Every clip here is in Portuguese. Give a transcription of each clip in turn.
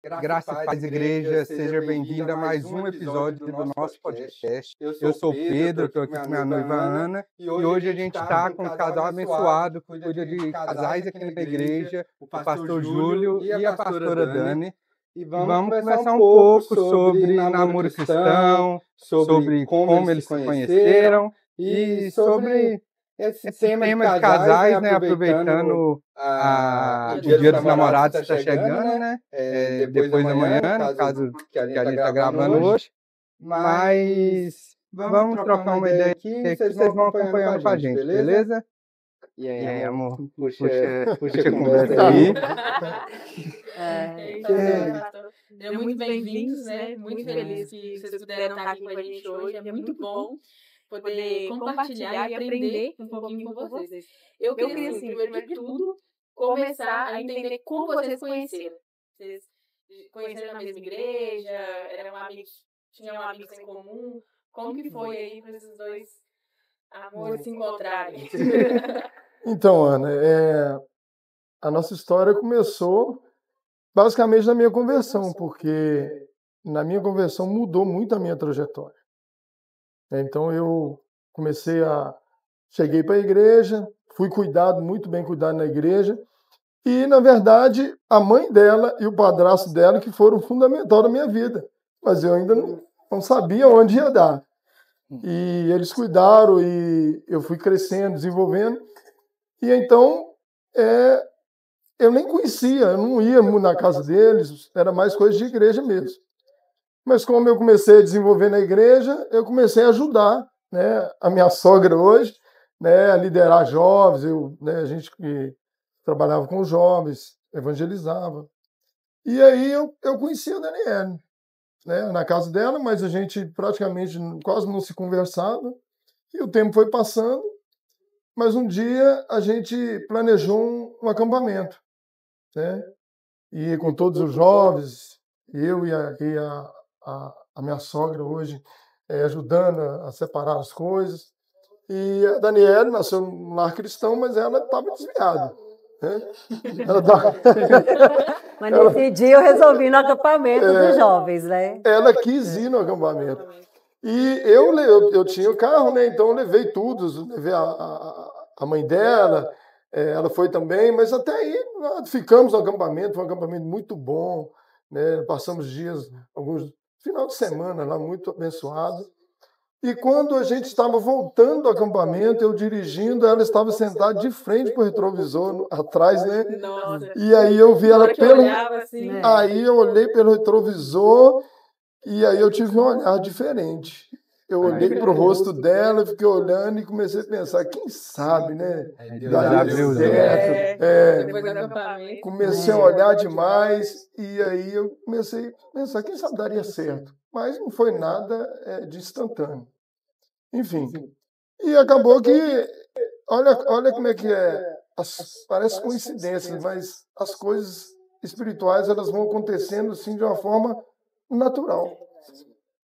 Graça e paz, igreja, seja bem-vinda a mais um episódio do nosso podcast. Eu sou o Pedro, estou aqui com minha noiva Ana, e hoje a gente está com um casal abençoado, que cuida de casais aqui na igreja, o pastor Júlio e a pastora Dani. E vamos conversar um pouco sobre namoro cristão, sobre como eles se conheceram e sobre esse tema de casais, né? Aproveitando o Dia dos Namorados está chegando, né? Depois da manhã, no caso que a gente está gravando hoje. Mas vamos trocar uma ideia aqui e vocês vão acompanhando com a gente, beleza? E aí, amor? Puxa a conversa aí. Sejam muito bem-vindos, né? Muito feliz que vocês puderam estar aqui com a gente hoje. É muito bom poder compartilhar e aprender um pouquinho com vocês. Eu queria, assim, primeiro de tudo, começar a entender como vocês conheceram. Vocês conheceram na mesma igreja, eram amigos, tinham amigos em comum. Como que foi aí para esses dois amores se encontrarem? Então, Ana, a nossa história começou basicamente na minha conversão, porque na minha conversão mudou muito a minha trajetória. Então eu cheguei para a igreja, fui muito bem cuidado na igreja, e na verdade a mãe dela e o padrasto dela que foram fundamental na minha vida, mas eu ainda não sabia onde ia dar. E eles cuidaram e eu fui crescendo, desenvolvendo, e então eu nem conhecia, eu não ia na casa deles, era mais coisa de igreja mesmo. Mas como eu comecei a desenvolver na igreja, eu comecei a ajudar, né, a minha sogra hoje, né, a liderar jovens, a gente que trabalhava com jovens, evangelizava. E aí eu conheci a Daniela, né, na casa dela, mas a gente praticamente quase não se conversava. E o tempo foi passando, mas um dia a gente planejou um acampamento, né, e com todos os jovens, eu e a minha sogra hoje ajudando a separar as coisas. E a Daniela nasceu num lar cristão, mas ela estava desviada. Né? Mas nesse dia eu resolvi ir no acampamento dos jovens, né? Ela quis ir no acampamento. E eu tinha o carro, né? Então eu levei tudo, levei a mãe dela, ela foi também, mas até aí ficamos no acampamento, foi um acampamento muito bom, né? Passamos dias, alguns final de semana lá, muito abençoado. E quando a gente estava voltando do acampamento, eu dirigindo, ela estava sentada de frente para o retrovisor, atrás, né? Nossa. E aí eu vi ela assim, Aí eu olhei pelo retrovisor e aí eu tive um olhar diferente. Eu olhei para o rosto dela, fiquei olhando e comecei a pensar, quem sabe, né? Deus Comecei a olhar demais e aí eu comecei a pensar, quem sabe daria certo. Mas não foi nada de instantâneo. Enfim. E acabou que, olha como é que parece coincidência, mas as coisas espirituais elas vão acontecendo assim de uma forma natural.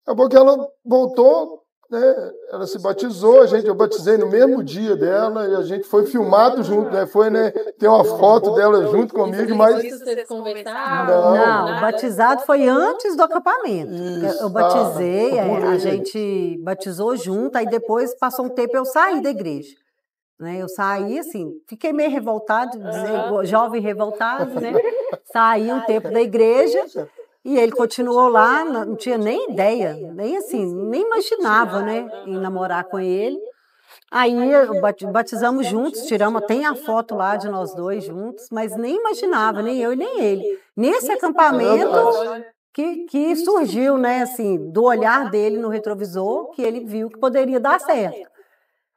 Acabou que ela voltou, né? Ela se batizou, eu batizei no mesmo dia dela e a gente foi filmado junto, né? Tem uma foto dela junto comigo, mas vocês conversaram? Não, o batizado foi antes do acampamento. Isso, eu batizei, a gente batizou junto, aí depois passou um tempo eu saí da igreja. Né? Eu saí assim, fiquei meio revoltado, jovem revoltado, né? Saí um tempo da igreja. E ele continuou lá, não tinha nem ideia, nem assim, nem imaginava, né, em namorar com ele. Aí batizamos juntos, tem a foto lá de nós dois juntos, mas nem imaginava, nem eu e nem ele. Nesse acampamento que surgiu, né, assim, do olhar dele no retrovisor, que ele viu que poderia dar certo.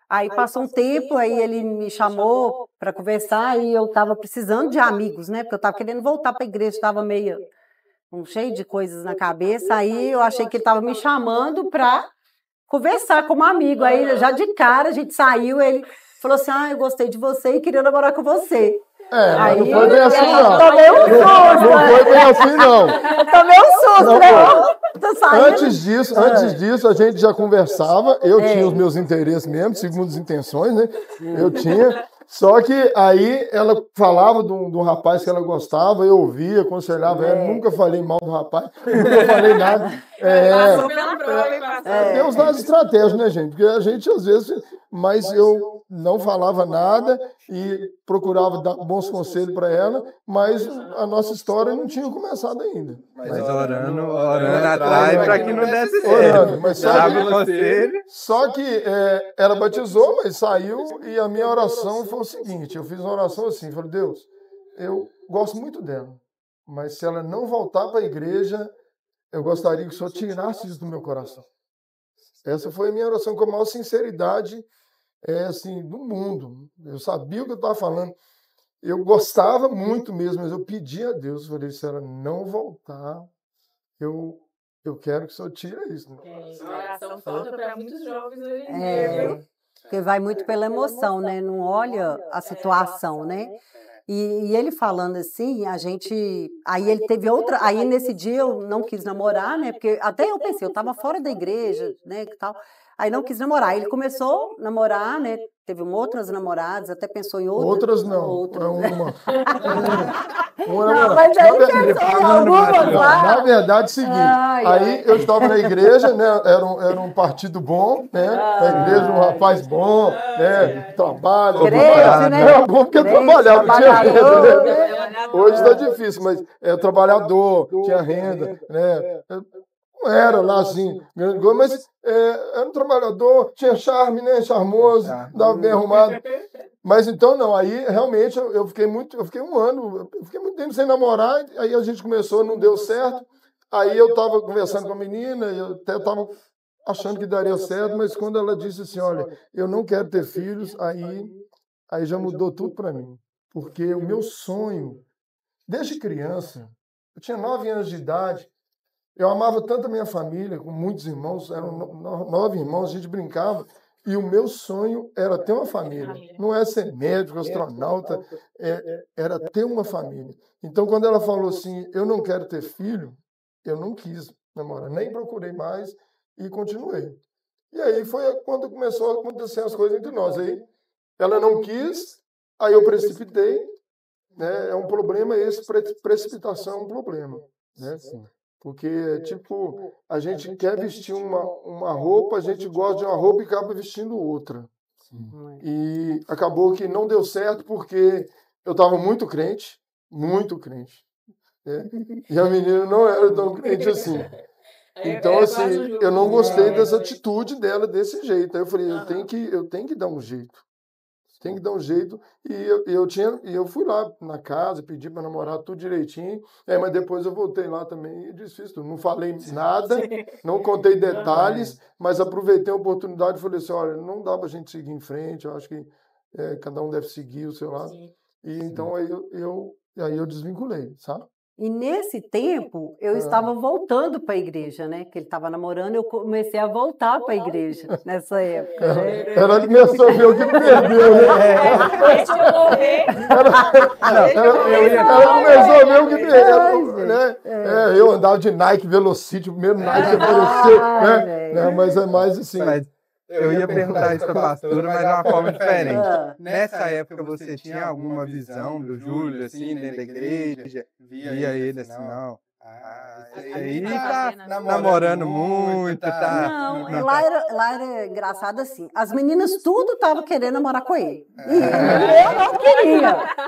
Aí passou um tempo, aí ele me chamou para conversar e eu estava precisando de amigos, né, porque eu estava querendo voltar para a igreja, estava meio cheio de coisas na cabeça, aí eu achei que ele estava me chamando para conversar como amigo, aí já de cara a gente saiu, ele falou assim, eu gostei de você e queria namorar com você. Aí, não foi bem assim, não. Eu tomei um susto. Não foi bem assim, não. Eu tomei um susto, né? Antes disso, a gente já conversava, eu tinha os meus interesses mesmo, segundo as intenções, né? Eu tinha, Só que aí ela falava de um rapaz que ela gostava, eu ouvia, aconselhava ela, nunca falei mal do rapaz, nunca falei nada. Passou pela prova e passou. Deus dá as estratégias, né, gente? Porque a gente, às vezes, mas eu não falava nada e procurava dar bons conselhos para ela, mas a nossa história não tinha começado ainda. Mas orando atrás para que não desse certo. Orando, mas conselho. Só que ela batizou, mas saiu, e a minha oração foi o seguinte, eu fiz uma oração assim, falei, Deus, eu gosto muito dela, mas se ela não voltar para a igreja, eu gostaria que o Senhor tirasse isso do meu coração. Essa foi a minha oração com a maior sinceridade assim, do mundo. Eu sabia o que eu estava falando. Eu gostava muito mesmo, mas eu pedi a Deus, falei, se ela não voltar, eu quero que o Senhor tire isso. Oração falta para muitos jovens hoje em dia. Porque vai muito pela emoção, né? Não olha a situação, né? E ele falando assim, aí ele teve outra, aí nesse dia eu não quis namorar, né? Porque até eu pensei, eu estava fora da igreja, né, que tal. Aí não quis namorar. Aí ele começou a namorar, né? Teve outras namoradas, até pensou em outras. Outras não, outras. Uma não, mas aí pensou em algumas lá. Na verdade, é o seguinte, aí eu estava na igreja, né? Era um partido bom, né? Na igreja, um rapaz bom, né? Trabalho. Crente, né? Era bom porque trabalhava, tinha renda, né? Hoje está difícil, mas trabalhador, tinha renda, né? Não era lá assim, grande coisa, mas era um trabalhador, tinha charme, né? Charmoso, dava bem arrumado. Mas então não, aí realmente eu fiquei um ano, eu fiquei muito tempo sem namorar, aí a gente começou, não deu certo. Aí eu estava conversando com a menina, eu até estava achando que daria certo, mas quando ela disse assim, olha, eu não quero ter filhos, aí já mudou tudo para mim. Porque o meu sonho, desde criança, eu tinha 9 anos de idade, eu amava tanto a minha família, com muitos irmãos, eram 9 irmãos, a gente brincava, e o meu sonho era ter uma família. Não é ser médico, astronauta, era ter uma família. Então, quando ela falou assim, eu não quero ter filho, eu não quis namorar, nem procurei mais e continuei. E aí foi quando começou a acontecer as coisas entre nós. Aí ela não quis, aí eu precipitei, né? É um problema esse, precipitação é um problema, né? Sim. Porque, tipo, a gente quer vestir uma roupa, a gente gosta de uma roupa e acaba vestindo outra. Sim. E acabou que não deu certo porque eu estava muito crente, né? E a menina não era tão crente assim. Então, assim, eu não gostei dessa atitude dela desse jeito. Aí eu falei, eu tenho que dar um jeito. Tem que dar um jeito. E eu fui lá na casa, pedi para namorar tudo direitinho. Mas depois eu voltei lá também e desfiz tudo. Não falei nada, não contei detalhes, mas aproveitei a oportunidade e falei assim, olha, não dá para a gente seguir em frente, eu acho que cada um deve seguir o seu lado. E então aí eu desvinculei, sabe? E nesse tempo, eu estava voltando para a igreja, né? Que ele estava namorando, eu comecei a voltar para a igreja nessa época. Né? Ela começou a ver o que perdeu, né? Ela começou a ver o que perdeu, né? Eu andava de Nike Velocity, o primeiro Nike que apareceu, né? Mas é mais assim... Eu ia perguntar isso para a pastora, mas de uma forma diferente. Nessa época, você tinha alguma visão do Júlio, assim, dentro da igreja? Via ele assim, não... esse aí tá namorando muito, tá... Não, lá era engraçado assim. As meninas tudo estavam querendo namorar com ele.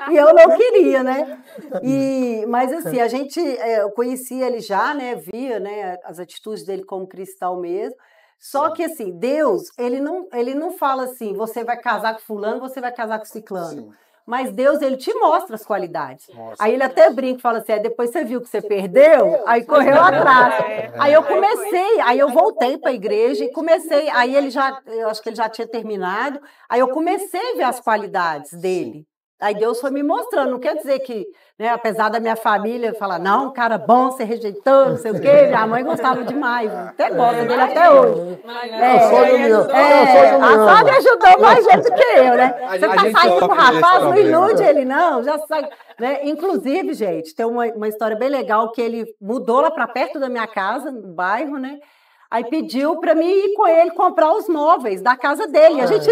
E eu não queria, né? Mas assim, eu conhecia ele já, né? Via, né, as atitudes dele como cristão mesmo. Só que assim, Deus, ele não fala assim, você vai casar com fulano, você vai casar com ciclano. Sim. Mas Deus, ele te mostra as qualidades. Aí ele até brinca e fala assim, depois você viu que você perdeu, aí correu atrás. Aí eu voltei para a igreja e comecei, eu acho que ele já tinha terminado, aí eu comecei a ver as qualidades dele. Aí Deus foi me mostrando, não quer dizer que, né, apesar da minha família falar, não, cara bom, você rejeitou, não sei o quê, minha mãe gostava demais, até gosta dele até hoje. A Sônia ajudou mais gente que eu, né? Você tá saindo com o rapaz, não ilude ele não, já sai. Né? Inclusive, gente, tem uma história bem legal que ele mudou lá para perto da minha casa, no bairro, né? Aí pediu para mim ir com ele comprar os móveis da casa dele. A gente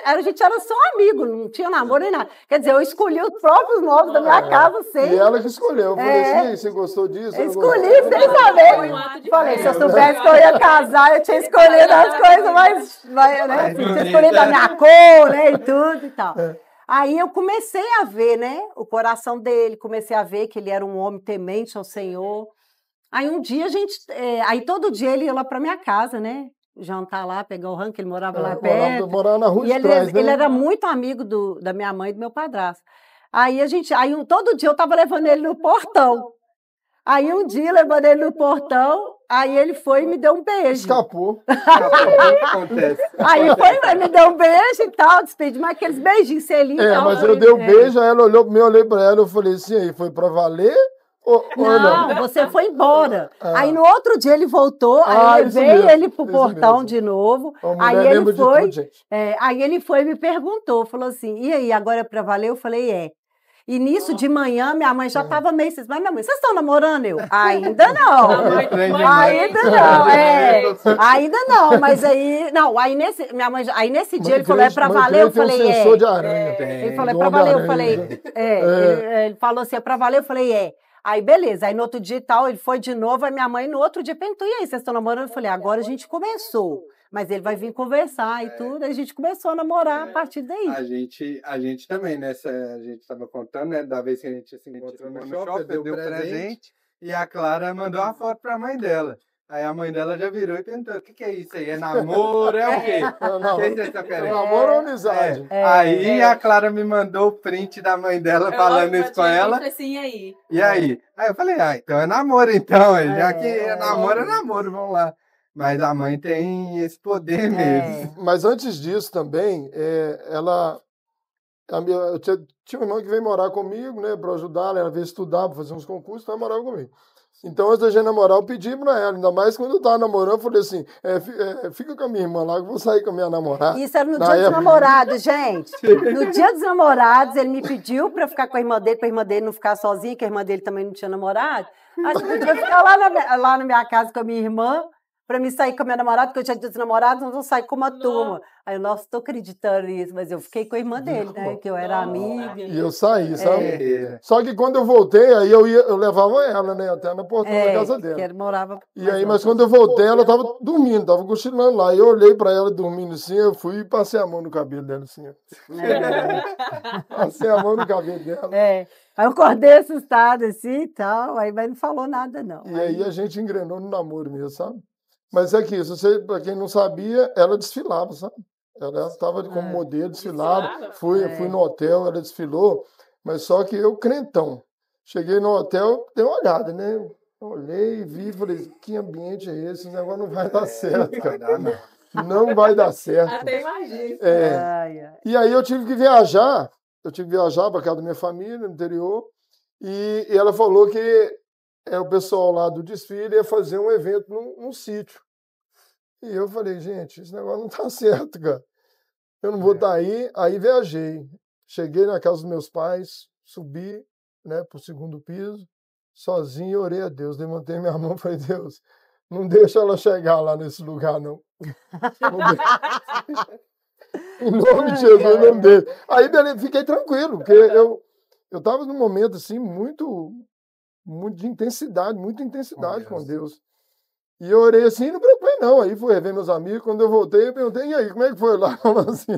a gente era só amigo, não tinha namoro nem nada. Quer dizer, eu escolhi os próprios móveis da minha casa sem. E ela que escolheu. Eu falei assim, você gostou disso? Eu escolhi sem saber. Falei, se eu soubesse que eu ia casar, eu tinha escolhido as coisas mais, né? Assim, tinha escolhido a minha cor, né? E tudo e tal. Aí eu comecei a ver, né? O coração dele, comecei a ver que ele era um homem temente ao Senhor. Aí um dia aí todo dia ele ia lá para minha casa, né? Jantar lá, pegar o rancho, ele morava lá perto. Morava na rua de trás, né? Ele era muito amigo da minha mãe e do meu padrasto. Aí todo dia eu estava levando ele no portão. Aí um dia, levando ele no portão, aí ele foi e me deu um beijo. Escapou. Acontece. Aí me deu um beijo e tal, despedi, mas aqueles beijinhos selinhos. Mas eu dei um beijo, aí ela olhou para mim, eu olhei para ela, eu falei assim, aí foi para valer? Não, você foi embora. Aí no outro dia ele voltou, aí eu levei ele pro portão de novo. Aí ele foi, aí ele foi e me perguntou, falou assim, e aí, agora é para valer? Eu falei, é. E nisso, de manhã, minha mãe já estava meio assim, mas minha mãe, vocês estão namorando? Eu, ainda não. Ainda não, ainda não, mas aí, não, aí nesse dia ele falou, é para valer? Eu falei, Ele falou, é para valer? Eu falei, ele falou assim, é para valer? Eu falei, é. Aí, beleza. Aí, no outro dia e tal, ele foi de novo. Aí, minha mãe, no outro dia, perguntou, e aí, vocês estão namorando? Eu falei, agora a gente começou. Mas ele vai vir conversar e tudo. Aí, a gente começou a namorar a partir daí. A gente também, né? A gente estava contando, né? Da vez que a gente se encontrou no shopping, deu presente. E a Clara mandou a foto para a mãe dela. Aí a mãe dela já virou e perguntou, o que é isso aí? É namoro? É o quê? O que vocês estão querendo? Namoro ou amizade? Aí a Clara me mandou o print da mãe dela falando isso com ela. Assim, aí. E aí? Aí eu falei, então é namoro então. Já que é namoro, vamos lá. Mas a mãe tem esse poder mesmo. Mas antes disso também, eu tinha uma irmã que veio morar comigo, né, para ajudar, ela veio estudar, para fazer uns concursos, então ela morava comigo. Então, antes da gente namorar, eu pedi pra ela, ainda mais quando eu tava namorando, eu falei assim, fica com a minha irmã lá, que eu vou sair com a minha namorada. Isso era no dia dos namorados, gente. No dia dos namorados, ele me pediu pra ficar com a irmã dele não ficar sozinha, que a irmã dele também não tinha namorado. Aí eu podia ficar lá na minha casa com a minha irmã, pra mim sair com a minha namorada, porque eu tinha dia dos namorados, nós vamos sair com uma turma. Aí eu, nossa, tô acreditando nisso, mas eu fiquei com a irmã dele, né, que eu era amiga. E eu saí, sabe? Só que quando eu voltei, aí eu levava ela, né, até na porta da casa dela. Que ela morava... Mas quando eu voltei, ela tava dormindo, tava cochilando lá. E eu olhei pra ela dormindo assim, eu fui e passei a mão no cabelo dela assim. Passei a mão no cabelo dela. Aí eu acordei assustada assim e tal, aí mas não falou nada não. E aí a gente engrenou no namoro mesmo, sabe? Mas é que, para quem não sabia, ela desfilava, sabe? Ela estava como modelo, desfilava. Fui no hotel, ela desfilou, mas só que eu, crentão. Cheguei no hotel, dei uma olhada, né? Olhei, vi, falei, que ambiente é esse? Esse negócio não vai dar certo, cara. Não vai dar certo. Até imagino. E aí eu tive que viajar para casa da minha família, no interior, e ela falou que o pessoal lá do desfile ia fazer um evento num sítio. E eu falei, gente, esse negócio não tá certo, cara. Eu não vou estar aí. Aí viajei. Cheguei na casa dos meus pais, subi, né, pro segundo piso, sozinho, e orei a Deus. Levantei minha mão e falei, Deus, não deixa ela chegar lá nesse lugar, não. Em nome de Jesus, não deixa. Aí, beleza, fiquei tranquilo, porque eu estava num momento, assim, muito de intensidade, muita intensidade com Deus. E eu orei assim, não preocupei não. Aí fui rever meus amigos, quando eu voltei, eu perguntei, e aí, como é que foi lá? Assim,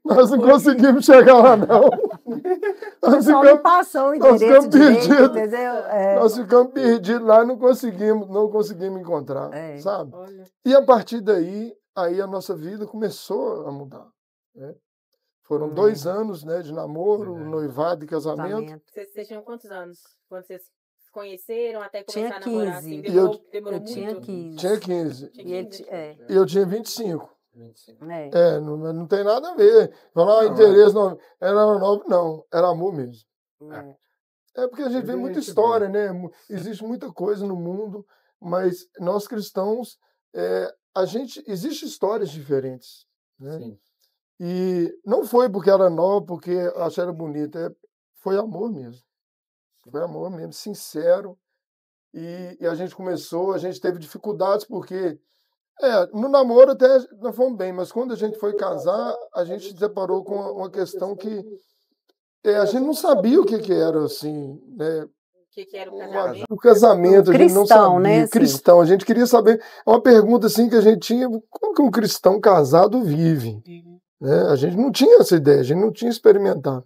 nós não conseguimos chegar lá, não. Não passou o endereço direito, entendeu? Nós ficamos perdidos lá, não conseguimos encontrar, sabe? Olha. E a partir daí, aí a nossa vida começou a mudar, né? Foram 2 anos, né, de namoro, noivado e casamento. Vocês tinham quantos anos quando vocês conheceram até começar a namorar? Assim, demorou muito? Tinha 15. Tinha 15. E eu tinha 25. Não tem nada a ver. Falar interesse, não. Era novo, não. Era amor mesmo. Porque a gente vê muita história, né? Existe muita coisa no mundo, mas nós cristãos, existe histórias diferentes, né? Sim. E não foi porque era nova, porque acharam bonita, foi amor mesmo. Foi amor mesmo, sincero. E a gente começou, a gente teve dificuldades, porque no namoro até nós fomos bem, mas quando a gente foi casar, a gente se deparou com uma questão que a gente não sabia o que era, assim, né? O que era o casamento? O casamento, a gente não sabia. Né? Cristão, a gente queria saber. É uma pergunta assim que a gente tinha: como que um cristão casado vive? Né? A gente não tinha essa ideia, a gente não tinha experimentado.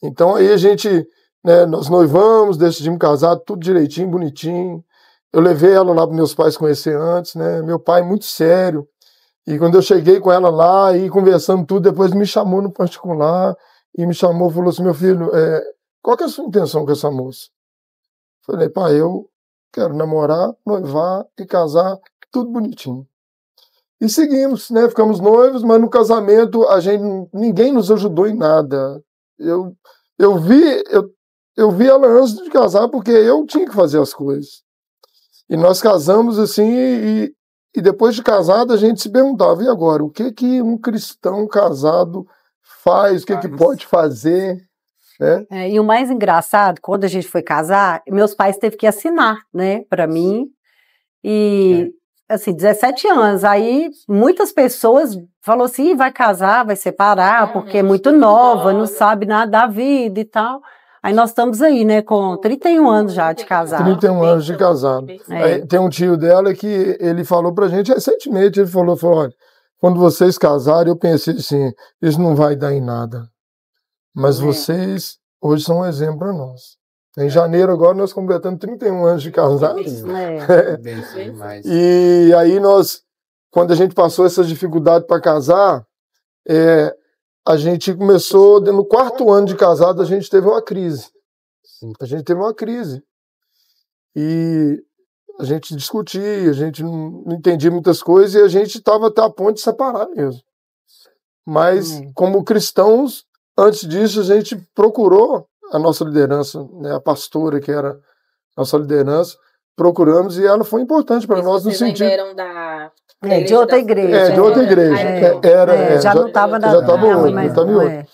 Então aí a gente, né, nós noivamos, decidimos casar, tudo direitinho, bonitinho. Eu levei ela lá para meus pais conhecer antes, né? Meu pai muito sério. E quando eu cheguei com ela lá e conversando tudo, depois me chamou no particular e me chamou e falou assim: meu filho, qual que é a sua intenção com essa moça? Falei: pai, eu quero namorar, noivar e casar, tudo bonitinho. E seguimos, né? Ficamos noivos, mas no casamento ninguém nos ajudou em nada. Eu vi ela antes de casar porque eu tinha que fazer as coisas. E nós casamos assim, e depois de casado a gente se perguntava: e agora? O que um cristão casado faz? O que pode fazer? E o mais engraçado, quando a gente foi casar, meus pais teve que assinar, né, para mim, e assim, 17 anos, aí muitas pessoas falaram assim: vai casar, vai separar, porque é muito nova, não sabe nada da vida e tal. Aí nós estamos aí, né, com 31 anos já de casado. 31 anos de casado. Aí, tem um tio dela que ele falou pra gente recentemente, ele falou: olha, quando vocês casarem, eu pensei assim, isso não vai dar em nada. Mas vocês hoje são um exemplo para nós. Em janeiro agora nós completamos 31 anos de casado. E aí quando a gente passou essas dificuldades para casar, a gente começou, no 4º ano de casado, a gente teve uma crise. A gente teve uma crise. E a gente discutia, a gente não entendia muitas coisas e a gente estava até a ponto de separar mesmo. Mas, como cristãos, antes disso, a gente procurou a nossa liderança, né, a pastora, que era a nossa liderança, procuramos, e ela foi importante para nós no sentido... Vocês eram de outra igreja. De outra igreja. Já não estava já estava hoje.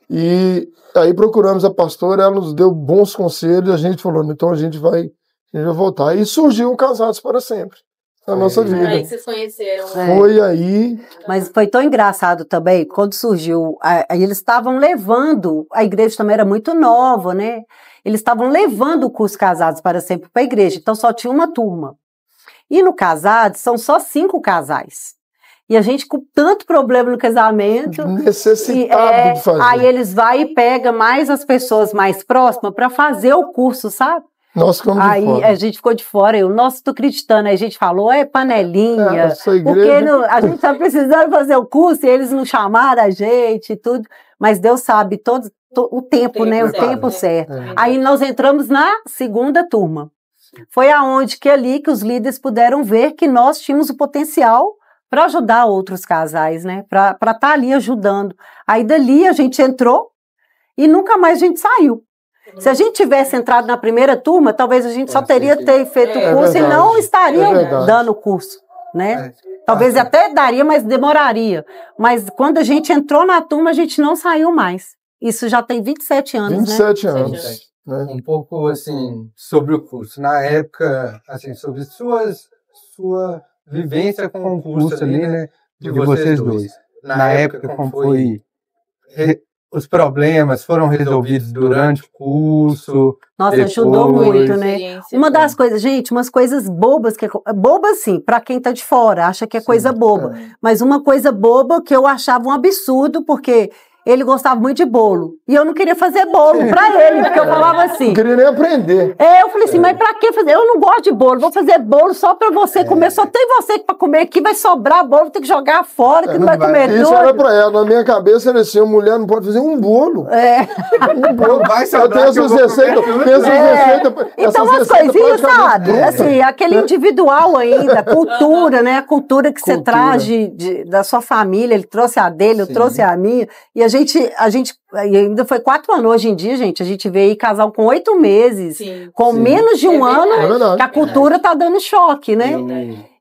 E aí procuramos a pastora, ela nos deu bons conselhos, a gente falou: então a gente vai voltar. E surgiu o Casados para Sempre na nossa vida. Aí vocês conheceram. Foi aí. Mas foi tão engraçado também, quando surgiu, aí eles estavam levando, a igreja também era muito nova, né? Eles estavam levando o curso Casados para Sempre para a igreja, então só tinha uma turma. E no Casados são só 5 casais. E a gente com tanto problema no casamento. Necessitado de fazer. Aí eles vão e pegam mais as pessoas mais próximas para fazer o curso, sabe? Nós ficamos de fora. Aí a gente ficou de fora. Nossa, tô acreditando. Aí a gente falou: panelinha. Essa igreja... Porque a gente tá precisando fazer o curso e eles não chamaram a gente e tudo. Mas Deus sabe o tempo, né? O tempo certo. Aí nós entramos na 2ª turma. Foi aonde que os líderes puderam ver que nós tínhamos o potencial para ajudar outros casais, né? Para estar ali ajudando. Aí dali a gente entrou e nunca mais a gente saiu. Se a gente tivesse entrado na 1ª turma, talvez a gente só teria feito o curso e não estaria dando o curso, né? Talvez até daria, mas demoraria. Mas quando a gente entrou na turma, a gente não saiu mais. Isso já tem 27 anos, 27 anos. Né? Um pouco, assim, sobre o curso. Na época, assim, sobre sua vivência com o curso ali, né? De vocês dois. Na época, como foi... Os problemas foram resolvidos durante o curso. Nossa, ajudou muito, né? Uma das coisas, gente, umas coisas bobas, bobas sim, para quem tá de fora, acha que é coisa boba. Mas uma coisa boba que eu achava um absurdo, porque ele gostava muito de bolo. E eu não queria fazer bolo pra ele, porque eu falava assim... Não queria nem aprender. Eu falei assim, mas pra que fazer? Eu não gosto de bolo, vou fazer bolo só pra você comer. Só tem você pra comer aqui, vai sobrar bolo, vou ter que jogar fora, que não vai comer tudo. Isso era pra ela. Na minha cabeça era assim: a mulher não pode fazer um bolo. Um bolo. Vai sobrar, essas receitas. Então, umas coisinhas, sabe? Assim, aquele individual ainda, cultura, né? A cultura que você traz da sua família. Ele trouxe a dele, eu trouxe a minha. E a gente ainda foi 4 anos. Hoje em dia, gente, a gente vê aí casal com 8 meses, com menos de um ano, que a cultura tá dando choque, né?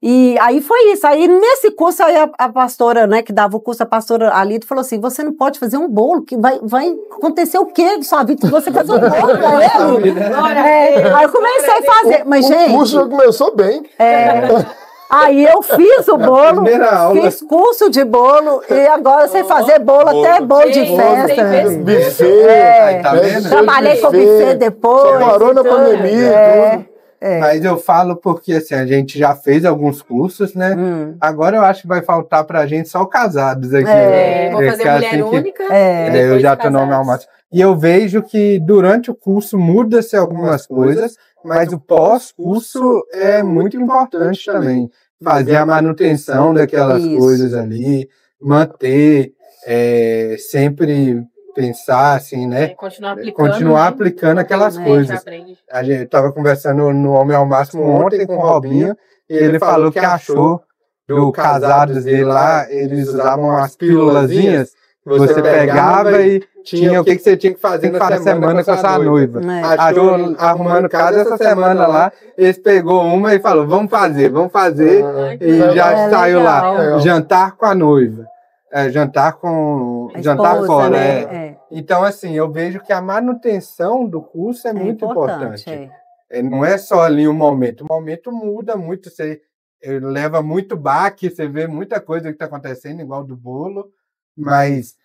E aí foi isso. Aí nesse curso, aí a pastora, né, que dava o curso, a pastora Alito falou assim, você não pode fazer um bolo, que vai acontecer o quê, sua vida? Você fazer um bolo pra ele? Aí eu comecei a fazer. Mas, gente... O curso já começou bem. Aí eu fiz o bolo, fiz curso de bolo e agora sei fazer bolo, até bolo de festa. Buffet. Tá vendo? Trabalhei com buffet depois. Só parou na pandemia. Mas eu falo porque assim, a gente já fez alguns cursos, né? Agora eu acho que vai faltar pra gente só casados aqui. Vou fazer mulher única. Eu já tô no meu máximo. E eu vejo que durante o curso muda-se algumas coisas, mas o pós-curso é muito importante também. Fazer a manutenção daquelas coisas ali, manter, sempre pensar assim, né? Continuar aplicando aquelas coisas. A gente estava conversando no Homem ao Máximo ontem com o Robinho, e ele falou que achou do casados dele lá, eles usavam as pílulazinhas, você pegava e tinha o que você tinha que fazer na semana com a sua noiva. Achou arrumando casa essa semana lá, eles pegou uma e falou, vamos fazer, e já saiu lá, jantar com a noiva. Jantar fora, né? Então, assim, eu vejo que a manutenção do curso é muito importante. Não é só ali um momento. O momento muda muito, você leva muito baque, você vê muita coisa que está acontecendo, igual do bolo, mas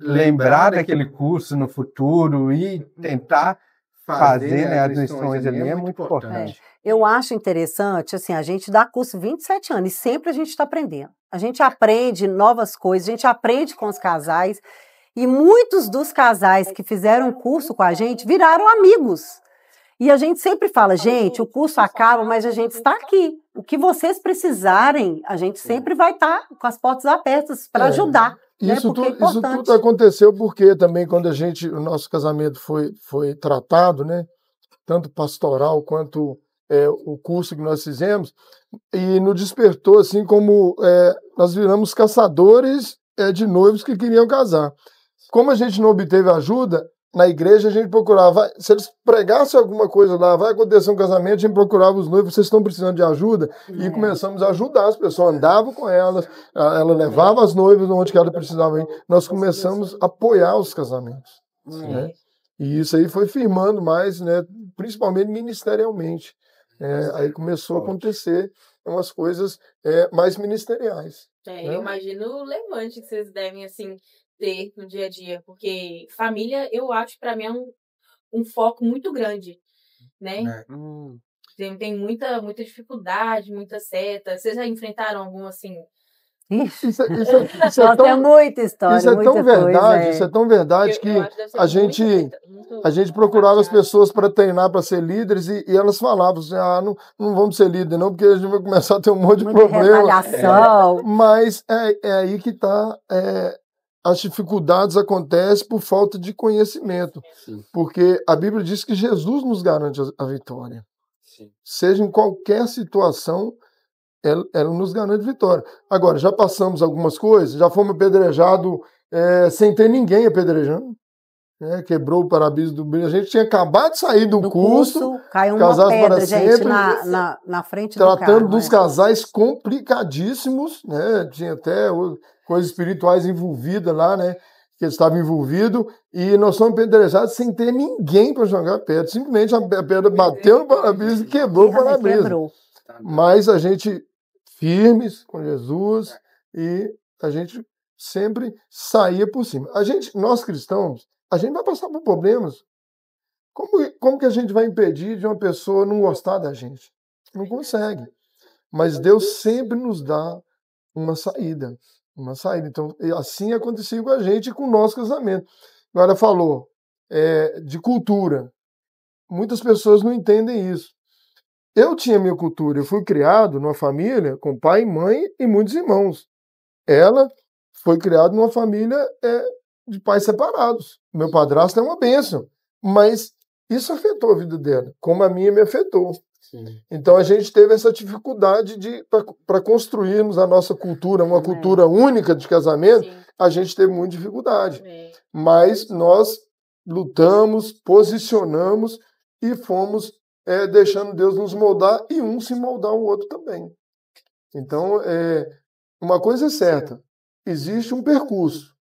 lembrar daquele curso no futuro e tentar fazer, né, as lições ali é muito importante. Eu acho interessante, assim, a gente dá curso 27 anos e sempre a gente está aprendendo. A gente aprende novas coisas, a gente aprende com os casais e muitos dos casais que fizeram curso com a gente viraram amigos. E a gente sempre fala, gente, o curso acaba, mas a gente está aqui. O que vocês precisarem, a gente sempre vai estar com as portas abertas para ajudar. Isso tudo aconteceu porque também quando o nosso casamento foi tratado, né, tanto pastoral quanto o curso que nós fizemos, e nos despertou assim como nós viramos caçadores de noivos que queriam casar. Como a gente não obteve ajuda, na igreja a gente procurava, se eles pregassem alguma coisa lá, vai acontecer um casamento, a gente procurava os noivos, vocês estão precisando de ajuda? E começamos a ajudar as pessoas, andava com elas, ela levava as noivas onde ela precisava ir. Nós começamos a apoiar os casamentos. Né? E isso aí foi firmando mais, né, principalmente ministerialmente. Aí começou a acontecer umas coisas mais ministeriais. Né? Eu imagino o levante que vocês devem, assim, ter no dia a dia, porque família, eu acho, para mim, é um foco muito grande, né? Tem muita dificuldade, muita seta. Vocês já enfrentaram algum, assim... Isso é muita história, isso é tão verdade, isso é tão verdade que a gente procurava as pessoas para treinar, para ser líderes, e elas falavam assim, não vamos ser líderes não, porque a gente vai começar a ter um monte de problema. Mas é aí que está... As dificuldades acontecem por falta de conhecimento. Sim. Porque a Bíblia diz que Jesus nos garante a vitória. Sim. Seja em qualquer situação, ela nos garante vitória. Agora, já passamos algumas coisas, já fomos apedrejados sem ter ninguém apedrejando. Quebrou o para-brisa do brilho. A gente tinha acabado de sair do curso, caiu uma pedra, gente, na frente do carro. Tratando dos casais complicadíssimos, né? Tinha até coisas espirituais envolvidas lá, né? Que eles estavam envolvidos, e nós fomos apedrejados sem ter ninguém para jogar pedra. Simplesmente a pedra bateu no para-brisa e quebrou o para-brisa. Mas a gente firmes com Jesus e a gente sempre saía por cima. Nós cristãos, a gente vai passar por problemas. Como que a gente vai impedir de uma pessoa não gostar da gente? Não consegue. Mas Deus sempre nos dá uma saída. Então, assim acontecia com a gente e com o nosso casamento. Agora falou de cultura. Muitas pessoas não entendem isso. Eu tinha minha cultura. Eu fui criado numa família com pai, mãe e muitos irmãos. Ela foi criada numa família de pais separados. Meu padrasto é uma bênção. Mas isso afetou a vida dela, como a minha me afetou. Sim. Então a gente teve essa dificuldade para construirmos a nossa cultura, uma cultura única de casamento. Sim. a gente teve muita dificuldade. Mas nós lutamos, posicionamos e fomos deixando Deus nos moldar e um se moldar o outro também. Então, uma coisa é certa, existe um percurso,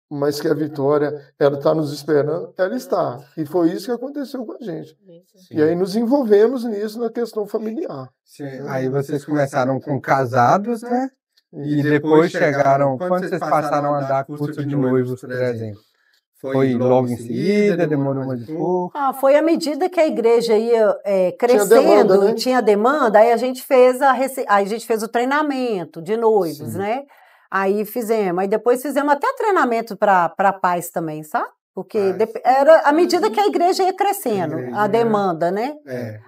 mas que a vitória, ela está nos esperando, ela está. E foi isso que aconteceu com a gente. Sim. E aí nos envolvemos nisso na questão familiar. Sim. Aí vocês começaram com casados, né? E depois chegaram, quando vocês passaram a dar curso de noivos, por exemplo? Foi logo em seguida, demorou mais um pouco? Foi à medida que a igreja ia crescendo, tinha demanda, aí a gente fez o treinamento de noivos, né? Aí fizemos, aí depois fizemos até treinamento para pais também, sabe? Porque era à medida que a igreja ia crescendo, a demanda, né?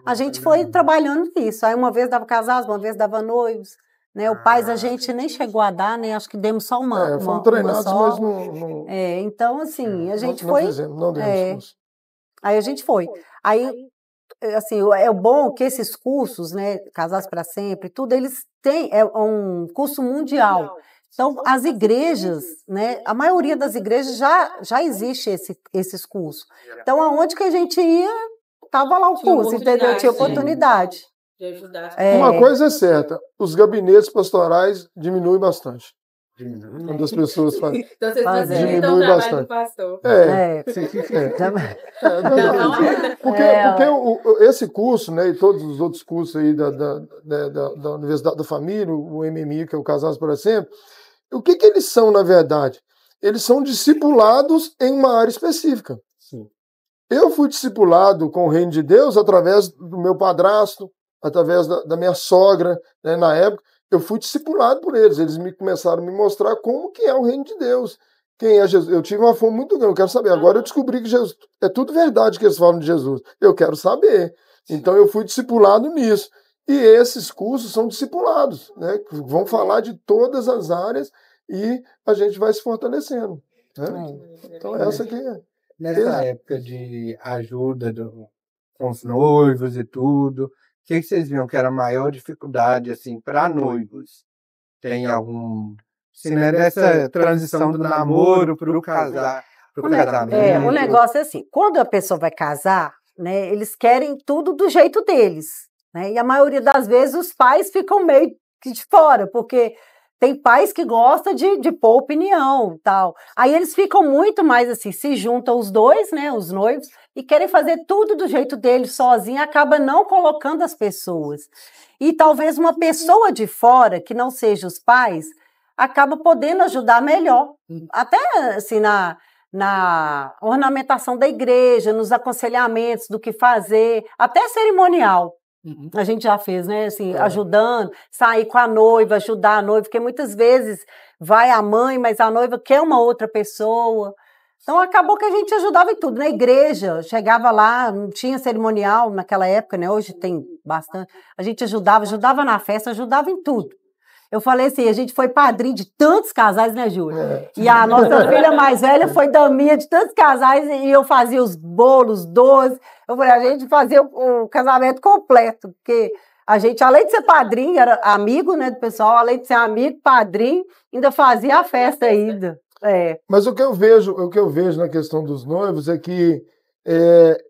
A gente foi trabalhando nisso. Aí uma vez dava casados, uma vez dava noivos. Né, o pais a gente nem chegou a dar, né? Acho que demos só uma. Fomos treinados, mas não. Então, assim, a gente não foi. Não demos curso. Aí a gente foi. Aí, assim, é bom que esses cursos, né? Casados para Sempre, tudo, eles têm. É um curso mundial. Então, as igrejas, né? A maioria das igrejas já existe esses cursos. Então, aonde que a gente ia, estava lá o curso, entendeu? Tinha oportunidade. Uma coisa é certa, os gabinetes pastorais diminuem bastante. Quando as pessoas fazem. Então vocês diminui bastante. Do pastor. Porque esse curso, né, e todos os outros cursos aí da Universidade da Família, o MMI, que é o Casados para Sempre, o que eles são, na verdade? Eles são discipulados em uma área específica. Sim. Eu fui discipulado com o Reino de Deus através do meu padrasto, através da minha sogra, né, na época, eu fui discipulado por eles. Eles começaram a me mostrar como que é o reino de Deus. Quem é Jesus? Eu tive uma fome muito grande, eu quero saber. Agora eu descobri que Jesus, é tudo verdade que eles falam de Jesus. Eu quero saber. Então eu fui discipulado nisso. E esses cursos são discipulados, né? Vão falar de todas as áreas e a gente vai se fortalecendo. Né? Então essa aqui é. Nessa época de ajuda com os noivos e tudo, o que vocês viam que era a maior dificuldade, assim, para noivos? Tem algum... Assim, né, dessa transição do namoro para o casamento? O negócio é assim, quando a pessoa vai casar, né, eles querem tudo do jeito deles, né? E a maioria das vezes os pais ficam meio que de fora, porque tem pais que gostam de pôr opinião e tal. Aí eles ficam muito mais assim, se juntam os dois, né, os noivos, e querem fazer tudo do jeito deles sozinho, acaba não colocando as pessoas. E talvez uma pessoa de fora, que não seja os pais, acaba podendo ajudar melhor. Até assim, na ornamentação da igreja, nos aconselhamentos do que fazer, até cerimonial. A gente já fez, né? Assim, ajudando, sair com a noiva, ajudar a noiva, porque muitas vezes vai a mãe, mas a noiva quer uma outra pessoa. Então, acabou que a gente ajudava em tudo. Na igreja, chegava lá, não tinha cerimonial naquela época, né? Hoje tem bastante. A gente ajudava na festa, ajudava em tudo. Eu falei assim, a gente foi padrinho de tantos casais, né, Júlia? E a nossa filha mais velha foi daminha de tantos casais e eu fazia os bolos, doces. Eu falei, a gente fazia o casamento completo, porque a gente, além de ser padrinho, era amigo, né, do pessoal, além de ser amigo, padrinho, ainda fazia a festa ainda. Mas o que eu vejo na questão dos noivos é que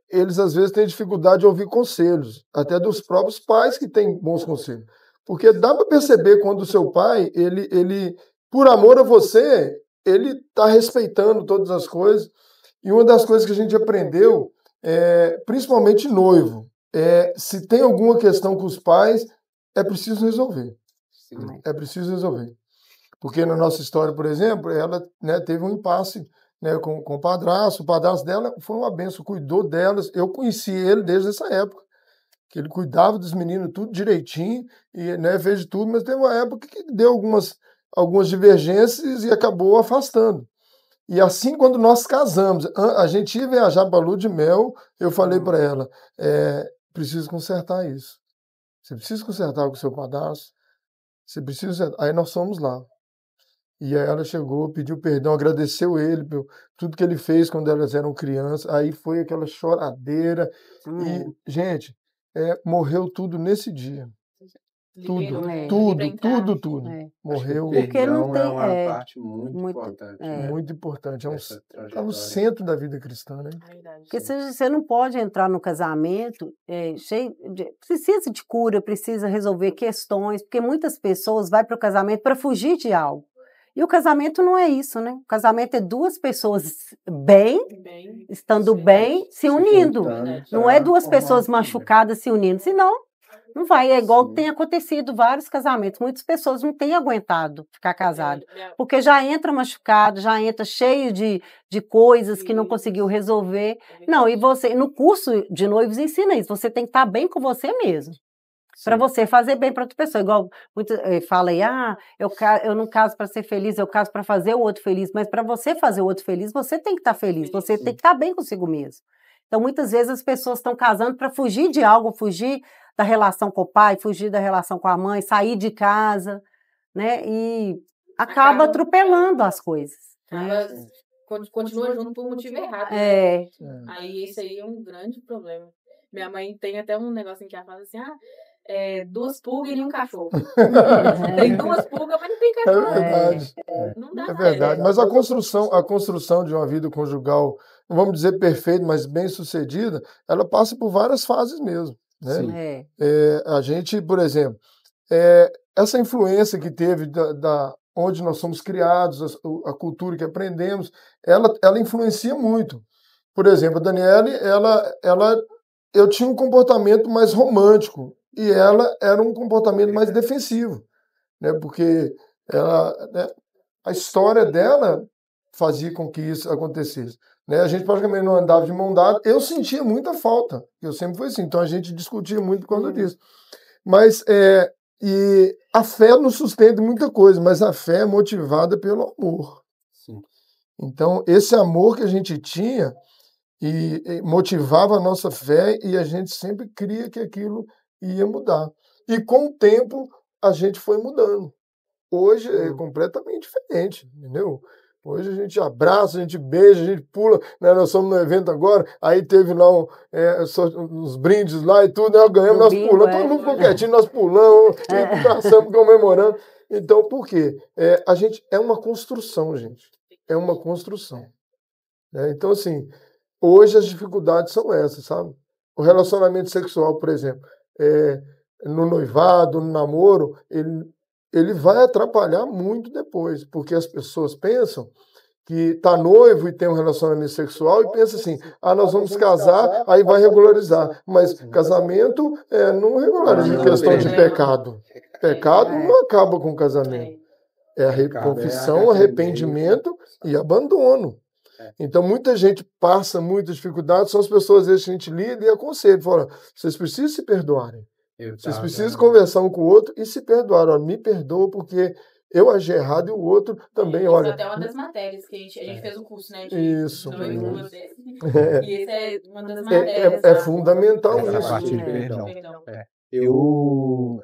eles às vezes têm dificuldade de ouvir conselhos, até dos próprios pais que têm bons conselhos. Porque dá para perceber quando o seu pai, ele, por amor a você, ele está respeitando todas as coisas. E uma das coisas que a gente aprendeu, principalmente noivo, se tem alguma questão com os pais, é preciso resolver. Sim. É preciso resolver. Porque na nossa história, por exemplo, ela, né, teve um impasse, né, com o padrasto. O padrasto dela foi uma benção, cuidou delas. Eu conheci ele desde essa época. Que ele cuidava dos meninos tudo direitinho, e, né, fez de tudo, mas teve uma época que deu algumas divergências e acabou afastando. E assim, quando nós casamos, a gente ia viajar para a lua de mel, eu falei para ela, preciso consertar isso. Você precisa consertar com o seu padrasto, você precisa... Aí nós fomos lá. E aí ela chegou, pediu perdão, agradeceu ele por tudo que ele fez quando elas eram crianças. Aí foi aquela choradeira. E, gente... morreu tudo nesse dia. Tudo, né? tudo. Morreu. Porque não tem, é uma parte muito importante. Muito importante. É no centro da vida cristã, né? Porque você não pode entrar no casamento cheio precisa de cura, precisa resolver questões, porque muitas pessoas vão para o casamento para fugir de algo. E o casamento não é isso, né? O casamento é duas pessoas estando bem, se unindo. Não é duas pessoas machucadas se unindo, senão não vai. É igual tem acontecido vários casamentos. Muitas pessoas não têm aguentado ficar casado, porque já entra machucado, já entra cheio de coisas que não conseguiu resolver. Não, e você, no curso de noivos ensina isso, você tem que estar bem com você mesmo. Para você fazer bem para outra pessoa. Igual muito fala aí, eu não caso para ser feliz, eu caso para fazer o outro feliz. Mas para você fazer o outro feliz, você tem que estar feliz, você tem que estar bem consigo mesmo. Então, muitas vezes as pessoas estão casando para fugir de algo, fugir da relação com o pai, fugir da relação com a mãe, sair de casa, né? E acaba atropelando as coisas. Né? Continua junto por um motivo errado. Aí isso aí é um grande problema. Minha mãe tem até um negocinho que ela fala assim, duas pulgas e um cachorro. Tem duas pulgas, mas não tem cachorro. É verdade. Não dá verdade. Mas a construção de uma vida conjugal, não vamos dizer perfeita, mas bem sucedida, ela passa por várias fases mesmo. Né? A gente, por exemplo, essa influência que teve da onde nós somos criados, a cultura que aprendemos, ela influencia muito. Por exemplo, a Daniele, eu tinha um comportamento mais romântico e ela era um comportamento mais defensivo, né? Porque a história dela fazia com que isso acontecesse. Né? A gente praticamente não andava de mão dada. Eu sentia muita falta. Eu sempre fui assim. Então a gente discutia muito por causa disso. Mas e a fé nos sustenta muita coisa, mas a fé é motivada pelo amor. Sim. Então esse amor que a gente tinha e motivava a nossa fé e a gente sempre cria que aquilo ia mudar. E com o tempo a gente foi mudando. Hoje é completamente diferente, entendeu? Hoje a gente abraça, a gente beija, a gente pula, né? Nós somos no evento agora, aí teve lá uns brindes lá e tudo, nós ganhamos, nós pulamos, todo mundo ficou quietinho, nós pulamos, passamos comemorando. Então, por quê? A gente é uma construção, gente. É uma construção. Né? Então, assim, hoje as dificuldades são essas, sabe? O relacionamento sexual, por exemplo, no noivado, no namoro, ele vai atrapalhar muito depois, porque as pessoas pensam que está noivo e tem um relacionamento sexual e pensa assim, nós vamos casar, aí vai regularizar. Mas casamento não regulariza em questão de pecado. Pecado não acaba com o casamento. É a confissão, arrependimento e abandono. Então, muita gente passa muitas dificuldades, são as pessoas, às vezes, que a gente lida e aconselha, fala, vocês precisam se perdoarem. Vocês precisam conversar um com o outro e se perdoar. Olha, me perdoa porque eu agi errado e o outro também. Olha, isso é até uma das matérias que a gente fez um curso, né? Isso. E esse é uma das matérias. É fundamental isso. Essa parte de perdão.